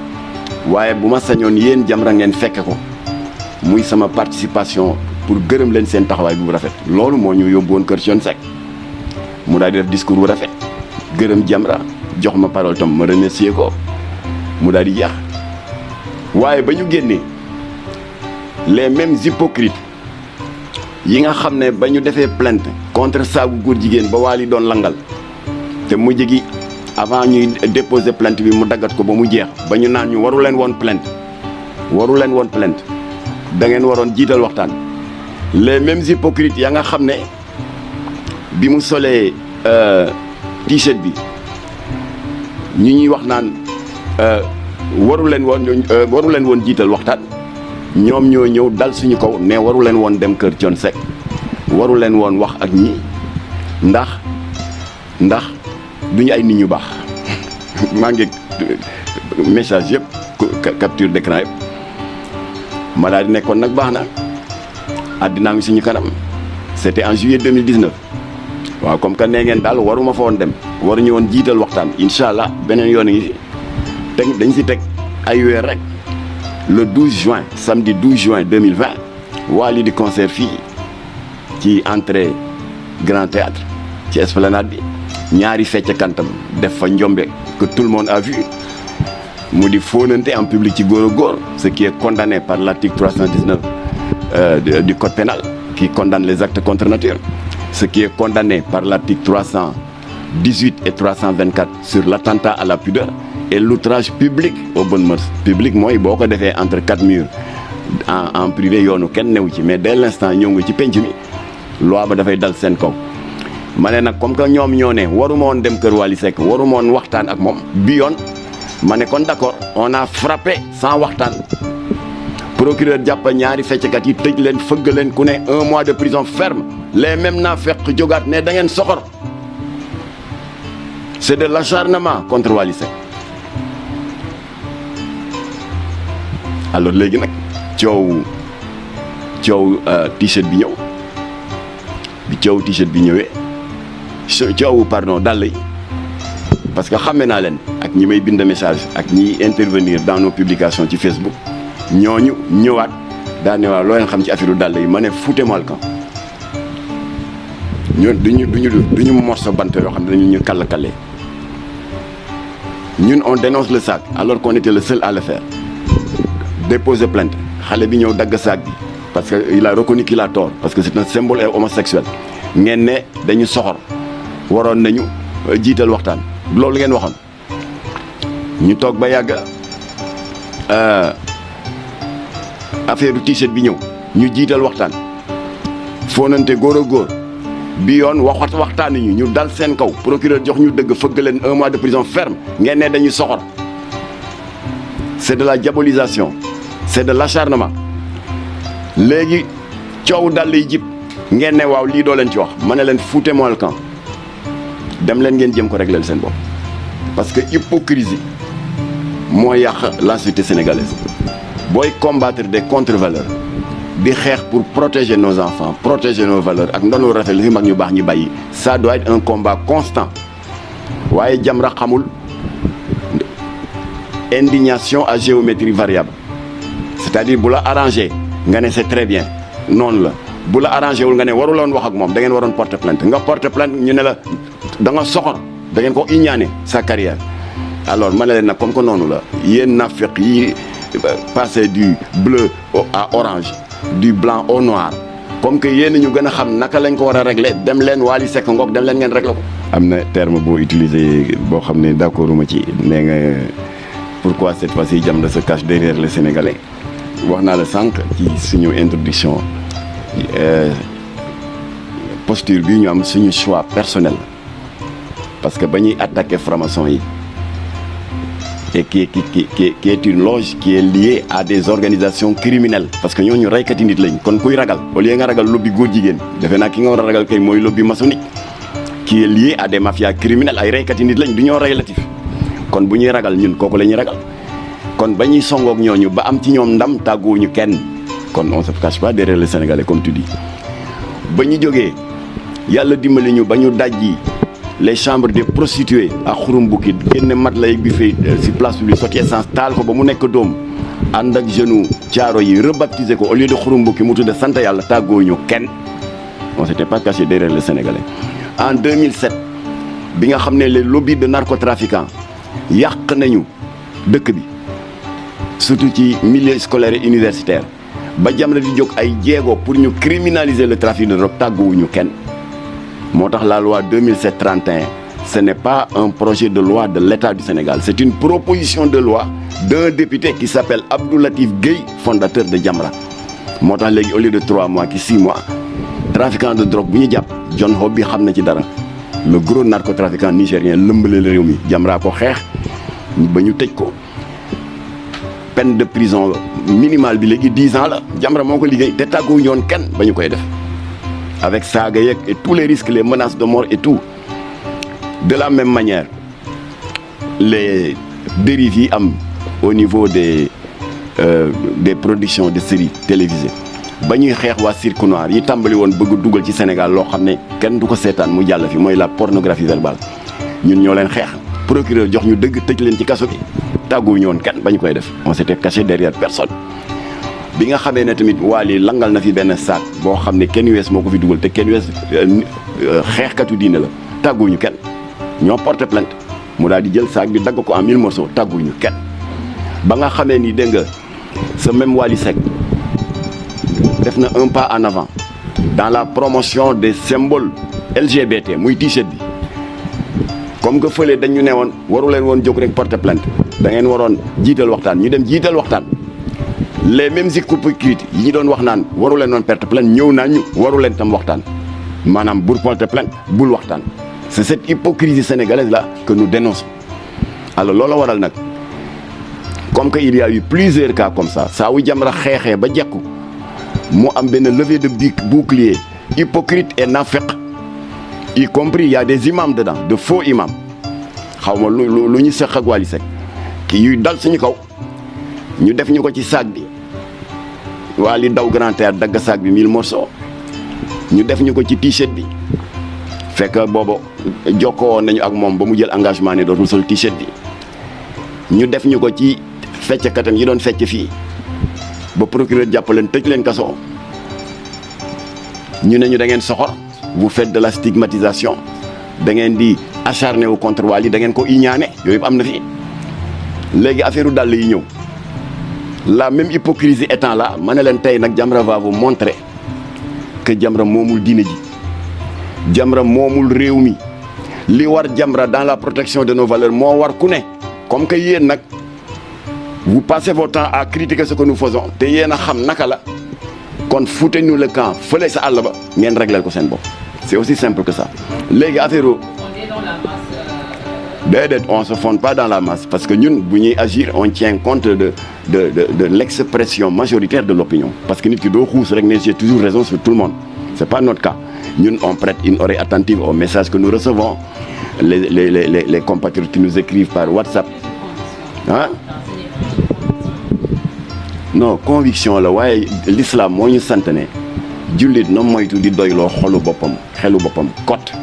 D: waaye bu ma sañoon yéen Jamra ngeen fekke ko muy sama participation pour gërëm leen seen taxawaay bu rafet loolu moo ñu yóbbu woon kër Thione Seck mu daal di def discours bu rafet gërëm Jamra jox ma parole tam ma remercier ko mu daal di jeex waaye ba ñu génnee les mêmes hypocrites yi nga xam ne ba ñu defee plainte contre saagu góor jigéen ba Wally doon langal te mujj gi avant ñuy déposer plainte bi mu daggat ko ba mu jeex ba ñu naan ñu waru leen woon plainte da ngeen waroon jiital waxtaan les mêmes hypocrites ya nga xam ne bi mu solee t-shirt bi ñi ñuy wax naan waru leen woon jiital waxtaan ñoom ñoo ñëw dal suñu kaw ne waru leen woon dem kër Thione Seck waru leen woon wax ak ñi ndax duñu ay nit ñu baax maa ngi message yëpp capture d'écran yëpp ma daal di nekkoon nag baax na àddinaa ngi suñu kanam c'était en juillet 2019 waaw comme que nee ngeen daal waruma fa woon dem waruñu woon jiital waxtaan incha allah beneen yoon ngi teg dañ si teg ay weer rek le 12 juin samedi 12 juin 2020 Wally di concert fii ci entrée Grand Théâtre ci esplanade bi ñaari fecc kantam def fa njombe que tout le monde a vu mu di fóonante en public ci góor a góor ce qui est condamné par l'article 319 du code pénal qui condamne les actes contre nature ce qui est condamné par l'article 318 et 324 sur l'attentat à la pudeur et l'outrage public aux bonnes mœurs public mooy boo ko defee entre quatre murs en privé yoonu kenn newu ci mais dès l'instant ñëw nga ci penc mi loi ba dafay dal seen kaw ma ne nag comme que ñoom ñoo ne waruma woon dem kër Wally Seck waruma woon waxtaan ak moom bi yoon ma ne kon d'accord on a frappé sans waxtaan procureur jàppa ñaari fecckat yi tëj leen fëgg leen ku ne 1 mois de prison ferme les mêmes naa fekk jógaat ne da ngeen soxor c'est de l'acharnement contre Wally Seck alors léegi nag coow t-shirt bi ñëw bi coow t-shirt bi ñëwee coow pardon dàll yi parce que xàmme naa leen ak ñi may bind message ak ñiy intervenir dans nos publications ci Facebook ñooñu ñëwaat daa ne waaw loo leen xam ci affaire dàll yi ma ne foutez-moi le camp ñun duñu morso bant yoo xam ne dañu ñu kàll-kallee ñun on dénonce le sac alors qu'on était le seul à le faire déposer plainte xale bi ñëw dagg sac bi parce que il a reconnu qu'il a tort parce que c'est un symbole homosexuel ngeen ne dañu soxor waroon nañu jiital waxtaan loolu ngeen waxoon ñu toog ba yàgg affaire du t-shirt bi ñëw ñu jiital waxtaan foonante góor a góor bi yoon waxtaanuñu ñu dal seen kaw procureur jox ñu dëgg fëgg leen 1 mois de prison ferme ngeen ne dañuy soxor c'est de la diabolisation c'est de l'acharnement léegi coow dal yi jib ngeen ne waaw lii doo leen ci wax ma ne leen foutez-moi le camp dem leen ngeen jëm ko régler seen bopp parce que hypocrisie moo yàq la société sénégalaise booy combattre des contre-valeurs di xeex pour protéger nos enfants protéger nos valeurs ak ndono rafet li fi mag ñu baax ñi bàyyi ça doit être un combat constant waaye Jamra xamul indignation à géométrie variable c'est-à-dire bu la arrangé nga ne c'est très bien noonu la bu la arrangé wul nga ne waruloon wax ak moom da ngeen waroon porter plainte nga porter plainte ñu ne la da nga soxor da ngeen ko iñaane sa carrière alors ma ne leen nag comme que noonu la yéen nafiq yi passé du bleu à orange du blanc au noir comme que yéen ñu gën a xam naka lañ ko war a régler dem leen Wally Seck ngoog dem leen ngeen régler ko. am na terme boo utilisé boo xam ne d'accord uma ci nee nga pourquoi cette fois-ci Jamra se cache derrière les Sénégalais wax naa la sànq ci suñu introduction posture bi ñu am suñu choix personnel parce que ba ñuy attaquer franc-maçon yi et qui est une loge qui est liée à des organisations criminelles parce que ñooñu reykati nit lañ kon kuy ragal au lieu nga ragal lobby góor jigéen defe naa ki nga war a ragal kay mooy lobby maçonnique qui est lié à des mafias criminelles ay reykati nit lañ du ñoo relatif kon bu ñuy ragal ñun kooku la ñuy ragal kon ba ñuy songoog ñooñu ba am ci ñoom ndam tàgguwuñu kenn kon on se cache pas derrière les Sénégalais comme tu dis ba ñu jógee yàlla dimbali ñu ba ñu dajji les chambres des prostituées à Khouroumbouki génne mat lay bi fay si place publique sotti essence taal ko ba mu nekk doom ànd ak jeune caaro yi rebaptisé ko au lieu de Khouroumbouki mu tudd sant yàlla tàggooñu kenn on s'était pas caché derrière les Sénégalais. En 2007 bi nga xam ne les lobbies de narcotrafiquants yàq nañu dëkk bi surtout ci milieu scolaire et universitaire ba Jamra di jóg ay jéego pour ñu criminaliser le trafic de drogue tàgguwuñu kenn. moo tax la loi 2007-31 ce n'est pas un projet de loi de l'État du Sénégal c'est une proposition de loi d'un député qui s'appelle Abdou Latif Gueye fondateur de Jamra moo tax léegi au lieu de 3 mois ki 6 mois trafiquant de drogue bu ñu jàpp John Hope bi xam na ci dara le gros narcotrafiquant nigérien lëmbale réew mi Jamra ko xeex ba ñu tëj ko peine de prison minimale bi léegi 10 ans la Jamra moo ko liggéey te tàgguwu ñoon kenn ba ñu koy def avec saaga yeeg et tous les risques les menaces de mort et tout de la même manière les dérives yi am au niveau des productions de séries télévisées ba ñuy xeex waa cirque noir yi tàmbali woon bëgg dugal ci Sénégal loo xam ne kenn du ko seetaan mu jàll fi mooy la pornographie verbale ñun ñoo leen xeex procureur jox ñu dëgg tëj leen ci kaso bi tàgguwu ñoon kenn ba ñu koy def on s'était caché derrière personne. bi nga xamee ne tamit Wally langal na fi benn saak boo xam ne Kenn West moo ko fi dugal te Kenn West xeexkatu diine la tàgguñu kenn ñoo porté plainte mu daal di jël saak bi dagg ko en 1000 morceaux tàgguñu kenn ba nga xamee ni dégg nga ce même Wally Seck def na un pas en avant dans la promotion des symboles LGBT muy t-shirt bi comme que fële dañu ne woon waru leen woon jóg rek porté plainte da ngeen waroon jiital waxtaan ñu dem jiital waxtaan les mêmes hypocrites yi ñu doon wax naan waru leen doon perte plainte ñëw naa ñu waru leen tam waxtaan maanaam bul porter plainte bul waxtaan c'est cette hypocrisie sénégalaise là que nous dénonçons alors loolu waral nag comme que il y a eu plusieurs cas comme ça saa wu Jamra xeexee ba jekku mu am benn levée de bouclier hypocrite et nafiq y compris il y a des imams dedans de faux imams xaw ma lu ñu seq ak Wally Seck ki yuy dal suñu kaw ñu def ñu ko ci sac bi Wally daw Grand Théâtre dagg sac bi 1000 morceaux ñu def ñu ko ci t-shirt bi fekk boobu jokkoo woon nañu ak moom ba mu jël engagement ne dootul sol t-shirt bi ñu def ñu ko ci fecckatam yi doon fecc fii ba procureur jàpp leen tëj leen kaso ñu ne ñu da ngeen soxor vous faites de la stigmatisation da ngeen di acharné wu contre Wally da ngeen ko iñaane yooyu am na fi léegi affaire u dàll yi ñëw la même hypocrisie étant là ma ne leen tey nag Jamra va vous montrer que Jamra moomul diine ji Jamra moomul réew mi li war Jamra dans la protection de nos valeurs moo war ku ne comme que yéen nag vous passez votre temps à critiquer ce que nous faisons te yéen a xam naka la kon foutez-nous le camp fële sa àll ba ngeen régleel ko seen bopp c'est aussi simple que ça léegi affaire déedéet on se fonde pas dans la masse parce que ñun bu ñuy agir on tient compte de l'expression majoritaire de l'opinion parce que nit ki doo xuus rek ne j'ai toujours raison sur tout le monde c'est pas notre cas ñun on prête une oreille attentive aux messages que nous recevons les compatriotes qui nous écrivent par WhatsApp ah non conviction la waaye l'islam moo ñu sant ne jullit na moytu di doyloo xelu boppam kot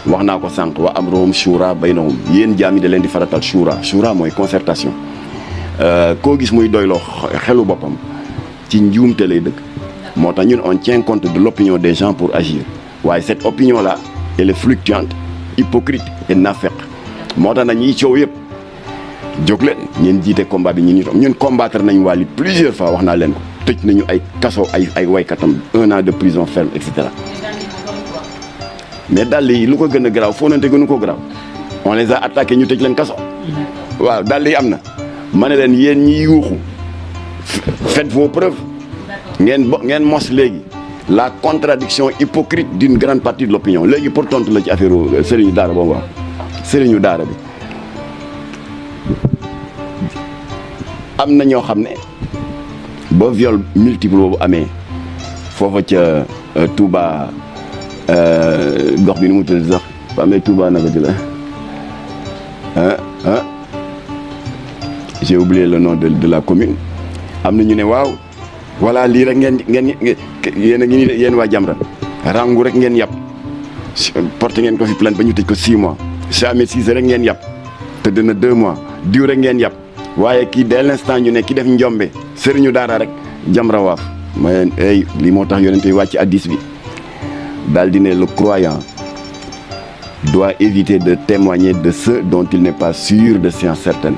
D: wax naa ko sànq wa amruhum shura baynahum yéen jaam yi da leen di faratal shura mooy concertation koo gis muy doyloo xelu boppam ci njuumte lay dëkk moo tax ñun on tient compte de l'opinion des gens pour agir waaye cette opinion là elle est fluctuante hypocrite et naafeq moo tax na ñiy coow yëpp jóg leen ñeen jiite combat bi ñun combattre nañ Wally plusieurs fois wax naa leen ko tëj nañu ay kaso ay waykatam 1 an de prison ferme et cetera mais dàll yi lu ko gën a garaaw foo nante gënu ko garaaw on les a attaqués ñu tëj leen kaso waaw dàll yi am na ma ne leen yéen ñi yuuxu faites vos preuves ngeen mos léegi la contradiction hypocrite d'une grande partie de l'opinion léegi pour tontu la ci affaire sëriñu daara boobu wax sëriñu daara bi am na ñoo xam ne ba viol multiple boobu amee foofa ca Touba gox bi nu mu tudd sax ba amee Touba naka di la j'ai oublié le nom de la commune am na ñu ne waaw voilà lii rek ngeen yéen a ngi nii yéen waa Jamra rangu rek ngeen yàpp porté ngeen ko fi plainte ba ñu tëj ko 6 mois Cheikh Ahmed Cissé rek ngeen yàpp te dina 2 mois diw rek ngeen yàpp waaye kii dès l'instant ñu ne ki def njombe sëriñu daara rek Jamra waaf ma leen ay lii moo tax yonente yi wàcc hadiis bi daal di ne le croyant doit éviter de témoigner de ceux dont il n'est pas sûr de science certaine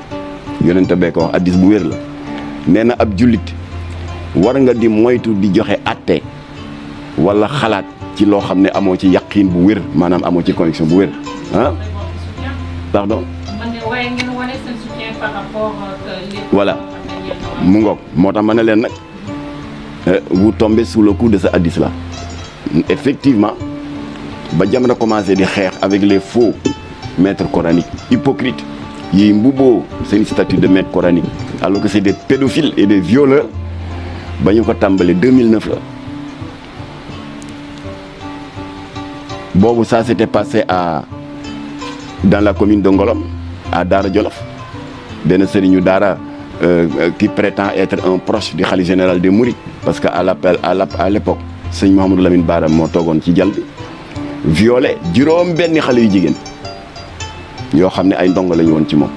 D: yonente bee ko wax hadiis bu wér la nee na ab jullit war nga di moytu di joxe atte wala xalaat ci loo xam ne amoo ci yaqiin bu wér maanaam amoo ci conviction bu wér ah pardon voilà mu ngoog moo tax ma ne leen nag vous tombez sous le coup de ce hadith là effectivement ba Jamra commencé di xeex avec les faux maîtres coraniques hypocrites yi mbubboo seen statut de maître coranique alors que c'est des pédophiles et des violeurs ba ñu ko tàmbali 2009 la boobu ça s'était passé dans la commune de Ngolom à Daara Jolof benn sëriñu daara qui prétend être un proche du khalife général des Mourides parce que à l'époque sëñ Mouhamadou Lamine Bara moo toogoon ci jal bi violé juróom benn xale yu jigéen yoo xam ne ay ndongo lañu woon ci moom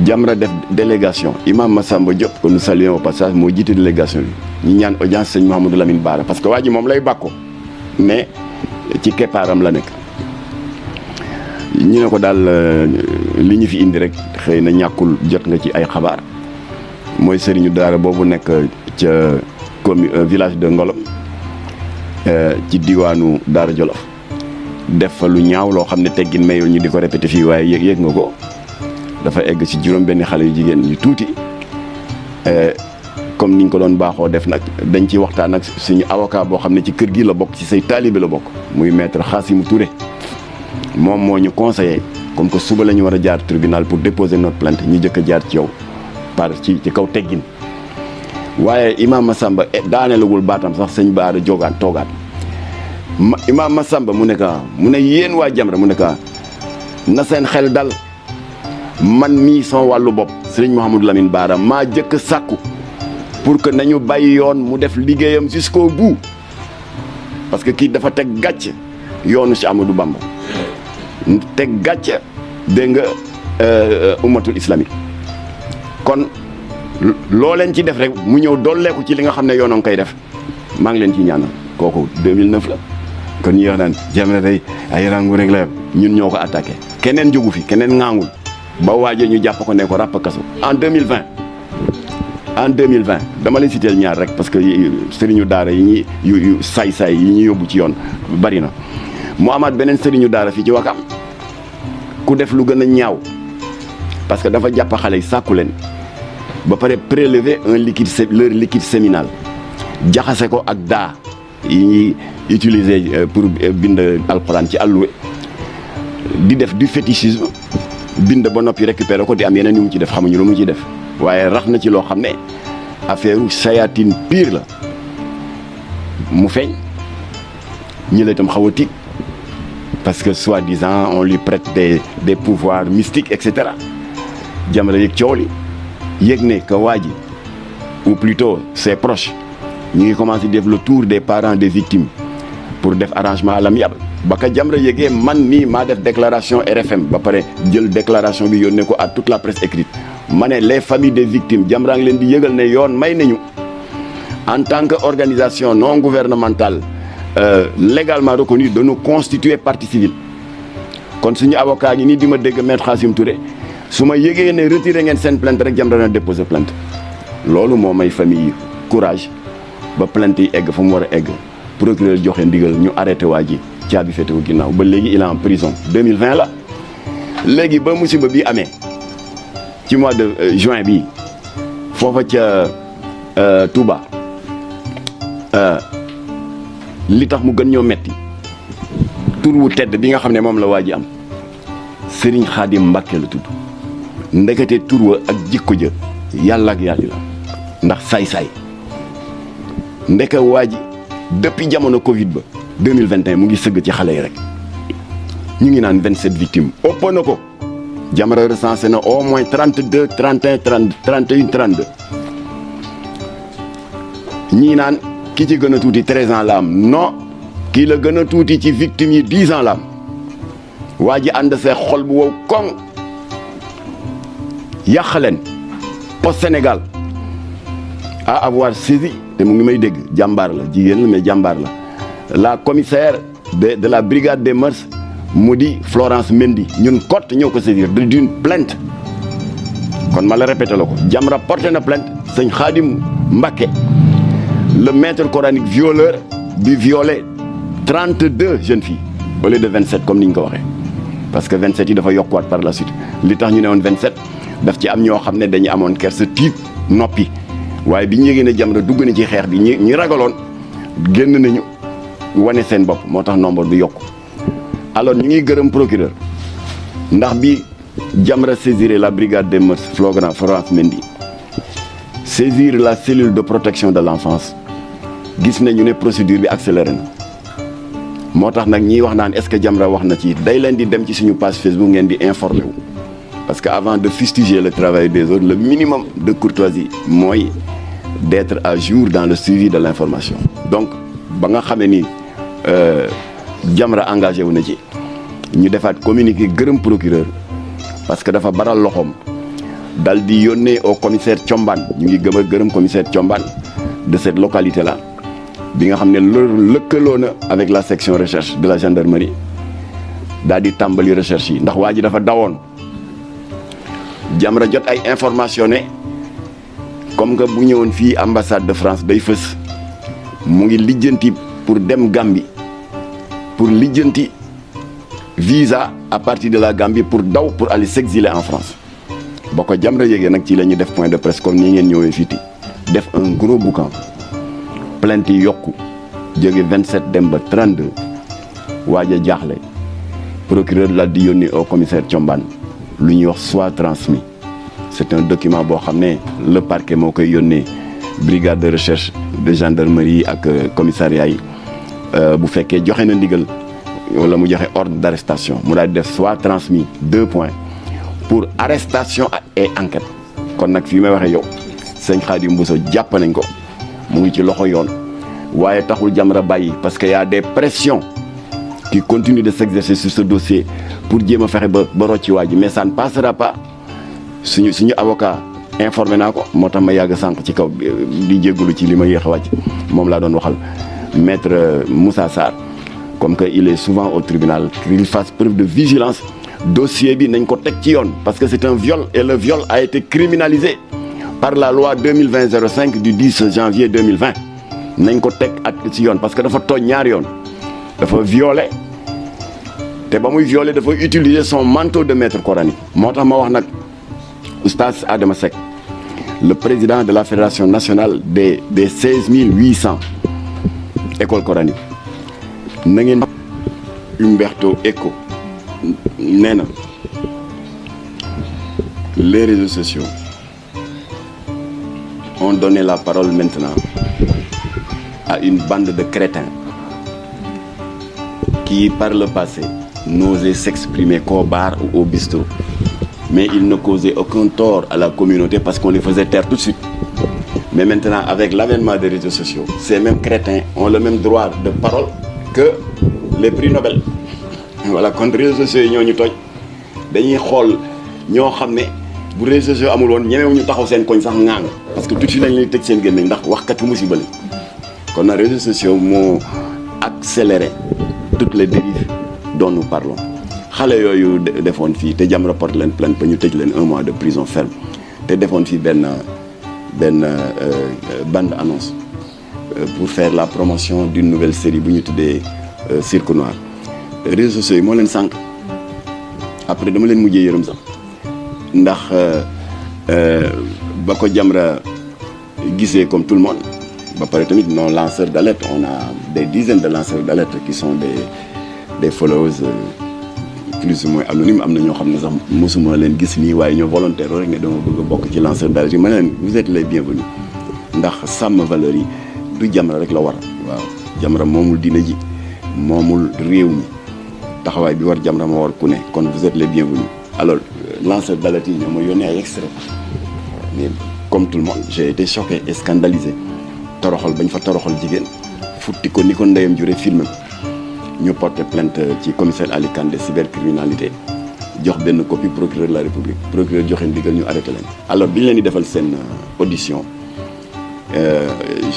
D: Jamra def délégation imam Massamba Diop que nous saluons au passage moo jiite délégation bi ñu ñaan audience sëñ Mouhamadou Lamine Bara parce que waa ji moom lay bàkko mais ci keppaaram la nekk ñu ne ko daal li ñu fi indi rek xëy na ñàkkul jot nga ci ay xabaar mooy sëriñu daara boobu nekk ca commune village de Ngolom ci diwaanu Daara Jolof def fa lu ñaaw loo xam ne teggin mayul ñu di ko répété fii waaye yëg nga ko dafa egg ci juróom benn xale yu jigéen yu tuuti comme niñ ko doon baaxoo def nag dañ ci waxtaan ak suñu avocat boo xam ne ci kër gi la bokk ci say taalibe la bokk muy maître Khassimou Touré moom moo ñu conseillé comme que suba la ñu war a jaar tribunal pour déposer notre plainte ñu jëkk a jaar ci yow par ci kaw teggin waaye imam Massamba daanelagul baatam sax sëñ Baara jogaan toogaat imam Massamba mu ne yéen waa Jamra mu ne na seen xel dal man mii son wàllu bopp sëriñ Mouhamadou Lamine Bara maa jëkk sàkku pour que nañu bàyyi yoon mu def liggéeyam jusqu'au bout parce que kii dafa teg gàcc yoonu ci Amadou Bamba teg gàcc dégg nga ummatul islamique kon loo leen ci def rek mu ñëw dolleeku ci li nga xam ne yoonoo koy def maa ngi leen ci ñaanal kooku 2009 la kon ñi wax naan Jamra day ay rangu rek la ñun ñoo ko attaqué keneen jógu fi keneen ŋaangul ba waajee ñu jàpp ko ne ko ràpp kaso en 2020 dama leen citeel ñaar rek parce que sëriñu daara yi yu saay-saay yi ñu yóbbu ci yoon bari na mu amaat beneen sëriñu daara fii ci Wakam ku def lu gën a ñaaw parce que dafa jàpp xale yi sàkku leen ba pare prélever leur liquide séminal jaxase ko ak daa yi ñuy utiliser pour bind alxuraan ci àlluwe di def du fétichisme bind ba noppi récupérer ko di am yeneen yu mu ci def xamuñu lu mu ci def waaye rax na ci loo xam ne affaire sayatine pire la mu feeñ ñi la itam xaw a tiit parce que soi-disant on lui prête des pouvoirs mystiques et cetera Jamra yëg coow li yëg ne que waa ji ou plutôt ses proches ñu ngi commencé def le tour des parents des victimes pour def arrangement à l'amiable ba ka Jamra yëgee man nii maa def déclaration RFM ba pare jël déclaration bi yónnee ko à toute la presse écrite ma ne les familles des victimes Jamra ngi leen di yëgal ne yoon may nañu en tant que organisation non gouvernementale légalement reconnue de nous constituer partie civile kon suñu avocat yi nii di ma dégg maître Khassim Touré su ma yëgee ne retiré ngeen seen plainte rek Jamra na déposer plainte loolu moo may famille courage ba plainte yi egg fa mu war a egg procureur joxe ndigal ñu arrêté waa ji caabi féetewu ginnaaw ba léegi il est en prison 2020 la léegi ba musiba bi amee ci mois de juin bi foofa ca Touba li tax mu gën ñoo metti tur wu tedd bi nga xam ne moom la waa ji am Serigne Khadim Mbacké la tudd ndekete tur wa ak jikko ja yàlla ak yàlla la ndax saay-saay ndeke waa ji depuis jamono Covid ba 2021 mu ngi sëgg ci xale yi rek ñu ngi naan 27 victimes ëpp na ko Jamra recensé na au moins 32 31 30 31 32 ñii naan ki ci gën a tuuti 13 ans la am non kii la gën a tuuti ci victimes yi 10 ans la am waa ji ànd see xol bu wow koŋ yàqaleen poste Sénégal à avoir saisi te mu ngi may dégg jàmbaar la jigéen la mais jàmbaar la commissaire de la brigade des mœurs mu di Florence Mendy ñun cote ñoo ko saisir d'une plainte kon ma la répété la ko Jamra porté na plainte sëñ Khadim Mbacké le maître coranique violeur bi violé 32 jeunes filles au lieu de 27 comme ni ñu ko waxee parce que 27 yi dafa yokkuwaat par la suite li tax ñu ne woon 27 daf ci am ñoo xam ne dañu amoon kersa tiit noppi waaye bi ñu yëgee ne Jamra dugg na ci xeex bi ñi ragaloon génn nañu wane seen bopp moo tax nombre bi yokku alors ñu ngi gërëm procureur ndax bi Jamra saisir la brigade des mœurs Florence Mendy saisir la cellule de protection de l'enfance gis nañu ne procédure bi accéléré na moo tax nag ñiy wax naan est-ce que Jamra wax na ci day leen di dem ci suñu page Facebook ngeen di informer wu parce que avant de fustiger le travail des autres le minimum de courtoisie mooy d'être à jour dans le suivi de l'information donc ba nga xamee ni Jamra engagé wu na ci ñu defaat communiqué gërëm procureur parce que dafa baral loxoom dal di yónnee au commissaire Thiombane ñu ngi gëm a gërëm commissaire Thiombane de cette localité là bi nga xam ne lëkkaloo na avec la section recherche de la gendarmerie daal di tàmbali recherche yi ndax waa ji dafa dawoon Jamra jot ay information ne comme que bu ñëwoon fii ambassade de France day fës mu ngi lijjanti pour dem Gambie pour lijjanti visa à partir de la Gambie pour daw pour aller s'exiler en France boo ko Jamra yéegee nag ci la ñuy def point de presse comme nii ngeen ñëwee fiiti def un gros boucan plainte yi yokku jóge 27 dem ba 32 waaj a jaaxle procureur la di yónni au commissaire Thiombane lu ñuy wax soit transmis c'est un document boo xam ne le parquet moo koy yónnee brigade de recherche de gendarmerie ak commissariat yi bu fekkee joxe na ndigal wala mu joxe ordre d'arrestation mu daal di def soit transmis 2 points pour arrestation et enquête kon nag fii may waxee yow sëñ Khadim Bousso jàpp nañ ko mu ngi ci loxo yoon waaye taxul Jamra bàyyi parce que y a des pressions qui continuent de s'exercer sur ce dossier pour jéem a fexe ba rocci waa ji mais ça ne passera pas suñu avocat informé naa ko moo tax ma yàgg sànq ci kaw di jégalu ci li ma yéex a wàcc moom laa doon waxal maître Moussa Sarr comme que il est souvent au tribunal qu'il fasse preuve de vigilance dossier bi nañ ko teg ci yoon parce que c'est un viol et le viol a été criminalisé par la loi 2020-05 du 10 janvier 2020 nañ ko teg at ci yoon parce que dafa tooñ ñaari yoon dafa violé te ba muy violé dafa utiliser son manteau de maître coranique moo tax ma wax nag oustaz Adama Seck le président de la fédération nationale des 16 800 écoles coraniques na ngeen Umberto Eco nee na les réseaux sociaux ont donné la parole maintenant à une bande de crétins qui, par le passé, n'osaient s'exprimer qu'au bar ou au bistrot. Mais ils ne causaient aucun tort à la communauté parce qu'on les faisait taire tout de suite. Mais maintenant, avec l'avènement des réseaux sociaux, ces mêmes crétins ont le même droit de parole que les prix Nobel. Voilà, contre les réseaux sociaux, ñoo ñu toj dañuy xool ñoo xam ne bu réseaux sociaux amul woon ñemewu ñu taxaw seen koñ sax ŋaang parce que tout de suite lañ lay tëj seen gémmiñ ndax waxkatu musiba la kon nag réseaux sociaux moo accéléré toutes les dérives dont nous parlons. xale yooyu defoon fii te Jamra porte leen plainte ba ñu tëj leen 1 mois de prison ferme te defoon fii benn bande annonce pour faire la promotion d'une nouvelle série bu ñu tuddee Cirque Noir. Réseaux sociaux yi moo leen sànq après dama leen mujjee yërëm sax ndax ba ko Jamra gisee comme tout le monde ba pare tamit nos lanceurs d'alerte on a des dizaines de lanceurs d'alerte qui sont des followers plus ou moins anonymes am na ñoo xam ne sax mosuma leen gis nii waaye ñoo volontaire rek ne dama bëgg a bokk ci lanceurs d'alerte yi ma leen vous êtes les bienvenus ndax sàmm valeurs yi du Jamra rek la war waaw Jamra moomul diina ji moomul réew mi taxawaay bi war Jamra ma war ku ne kon vous êtes les bienvenus alors lanceur d'alerte yi ñoo ma yónnee ay extrait mais comme tout le monde j'ai été choqué et scandalisé toroxal bañ fa toroxal jigéen futti ko ni ko ndeyam jure filmé ñu porté plainte ci commissaire Ali Kane de cybercriminalité jox benn copie procureur de la République procureur joxe ndigal ñu arrêté leen alors bi ñu leen di defal seen audition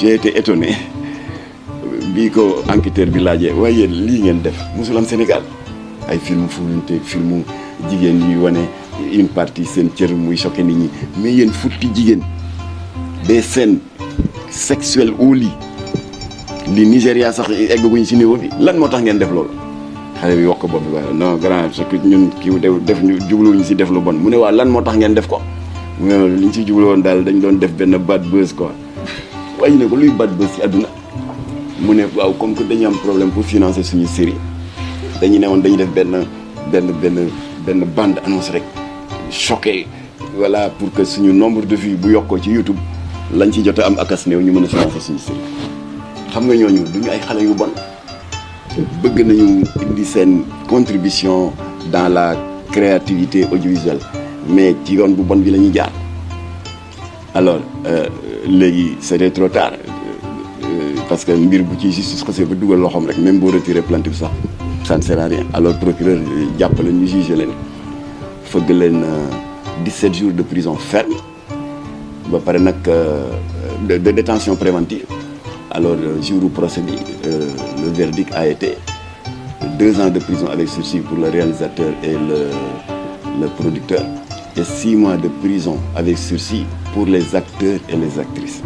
D: j'ai été étonné bii ko enquêteur bi laajee waaye yéen lii ngeen def musul am Sénégal ay film fulunte filmu jigéen yuy wane une partie seen cër muy choqué nit ñi mais yéen futti jigéen des scènes sexuelles au lit li Nigéria sax eggaguñ ci niveau bi lan moo tax ngeen def loolu xale bi wax ko bopp bi waaye non grand ce que ñun kii def ñu jubluwuñ ci def lu bon mu ne waa lan moo tax ngeen def ko mu ne li ñu ci jublu woon daal dañ doon def benn bad buzz quoi waaye ne ko luy bad buzz ci àdduna mu ne waaw comme que dañu am problème pour financer suñu série dañu ne woon dañu def benn bande annonce rek choqué voilà pour que suñu nombre de vues bu yokkoo ci YouTube lañ ci jot a am akas néew ñu mën a financer suñu série xam nga ñooñu duñu ay xale yu bon bëgg nañu indi seen contribution dans la créativité audiovisuelle mais ci yoon bu bon bi la ñuy jaar alors léegi c'était trop tard parce que mbir bu ci justice xasee ba dugal loxoom rek même boo retiré plainte bi sax ça ne sert à rien alors procureur jàpp leen ñu jugé leen fëgg leen 17 jours de prison ferme ba pare nag de détention préventive alors jour du procès bi le verdict a été 2 ans de prison avec sursis pour le réalisateur et le producteur et 6 mois de prison avec sursis pour les acteurs et les actrices.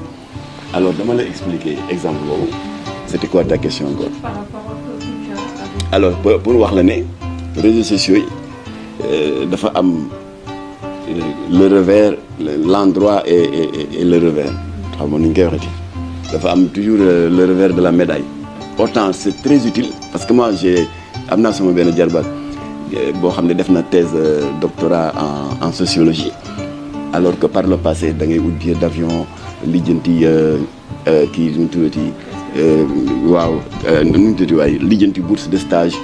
D: Alors dama la expliquer exemple boobu c'était quoi ta question encore?
C: Par rapport au Kouthia.
D: Alors pour wax la ne réseaux sociaux yi dafa am le revers l'endroit et le revers xam nga ni ñu koy waxati dafa am toujours le revers de la médaille. Autant c'est très utile parce que moi am naa sama benn jarbaat boo xam ne def na thèse doctorat en sociologie alors que par le passé da ngay ut billet d'avion lijjanti kii nu mu tuddati waaw nu mu tuddati waaye lijjanti bourse de stage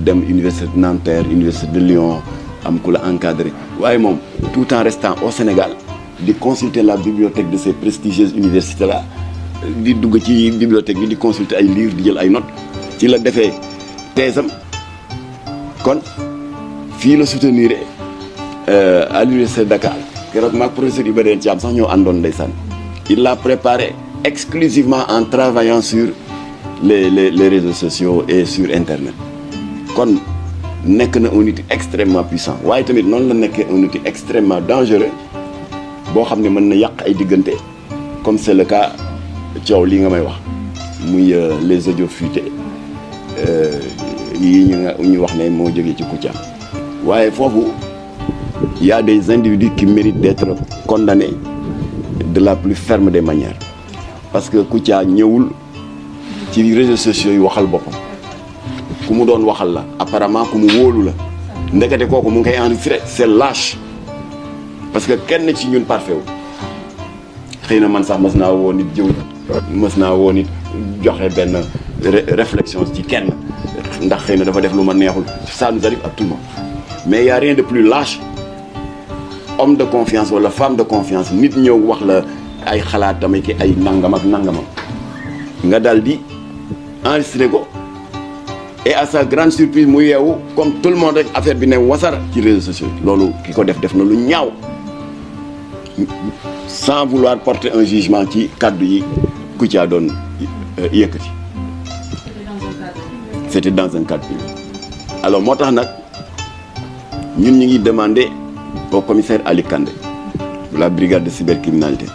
D: dem université de Nanterre université de Lyon am ku la encadré waaye moom tout en restant au Sénégal di consulter la bibliothèque de ces prestigieuses universités là di dugg ci bibliothèque bi di consulter ay livres di jël ay notes ci la defee thèse am kon fii la soutenir à l'université de Dakar keroog maag professeur Ibrahima Thiam sax ñoo àndoon ndeysaan il l'a préparé exclusivement en travaillant sur les réseaux sociaux et sur internet kon nekk na un outil extrêmement puissant waaye tamit noonu la nekkee un outil extrêmement dangereux boo xam ne mën na yàq ay diggante comme c'est le cas coow li nga may wax muy les audios fuités yi ñu wax ne moo jógee ci Kouthia waaye foofu il y a des individus qui méritent d'être condamnés de la plus ferme des manières parce que Kouthia ñëwul ci réseaux sociaux yi waxal boppam ku mu doon waxal la apparemment ku mu wóolu la ndekete kooku mu ngi koy enregistré c'est lâche parce que kenn ci ñun parfait wu xëy na man sax mës naa woo nit jëw mës naa woo nit joxe benn réflexion ci kenn ndax xëy na dafa def lu ma neexul ça nous arrive à tout le monde mais y a rien de plus lâche homme de confiance wala femme de confiance nit ñëw wax la ay xalaatam ki ay nangam ak nangamam nga daal di enregistré ko et à sa grande surprise mu yeewu comme tout le monde rek affaire bi ne wasara ci réseaux sociaux loolu ki ko def na lu ñaaw sans vouloir porter un jugement ci kàddu yi Kouthia doon yëkkati c'était dans un cadre privé alors moo tax nag ñun ñu ngi demander au commissaire Ali Kandé de la brigade de cybercriminalité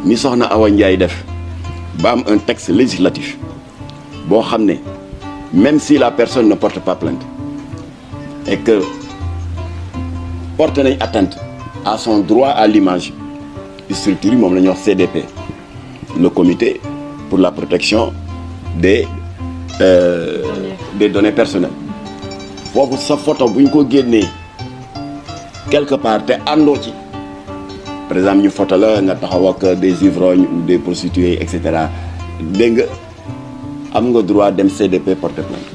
D: mi soxna Awa Ndiaye def ba am un texte législatif boo xam ne même si la personne ne porte pas plainte et que porte nañ atteinte à son droit à l'image structure yi moom la ñuy wax CDP le comité pour la protection des données personnelles foofu sa photo bu ñu ko génnee quelque part te àndoo ci par exemple ñu photo la nga taxaw ak des ivrognes ou des prostituées et cetera dégg nga am nga droit dem CDP porter plainte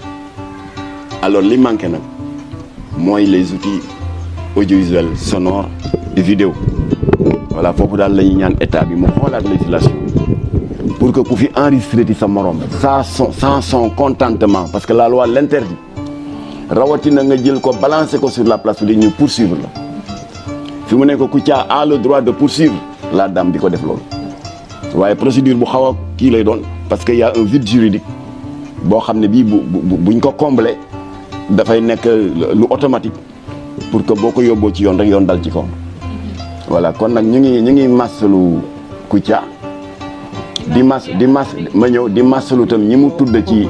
D: alors li manqué nag mooy les outils audiovisuels sonores et vidéo voilà foofu daal la ñuy ñaan état bi mu xoolaat législation pour que ku fi enregistré ci sa morom sans son contentement parce que la loi l'interdit rawatina nga jël ko balancer ko sur la place publique ñu poursuivre la fi mu ne ko Kouthia a le droit de poursuivre la dame bi ko def loolu waaye procédure bu xaw a kii lay doon parce que y a un vide juridique boo xam ne bii buñ ko combler dafay nekk lu automatique pour que boo ko yóbboo ci yoon rek yoon dal ci kaw voilà kon nag ñu ngi massalu Kouthia di massalu tam ñi mu tudd ci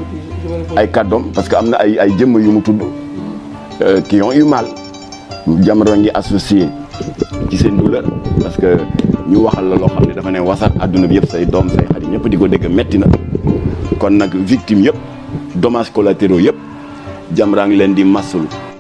D: ay kàddoom parce que am na ay jëmm yu mu tudd qui ont eu mal Jamra ngi associé ci seen douleur parce que ñu waxal la loo xam ne dafa ne wasat adduna bi yëpp say doom say xarit ñëpp di ko dégg metti na kon nag victime yëpp dommages collatéraux yëpp Jamra ngi leen di massalu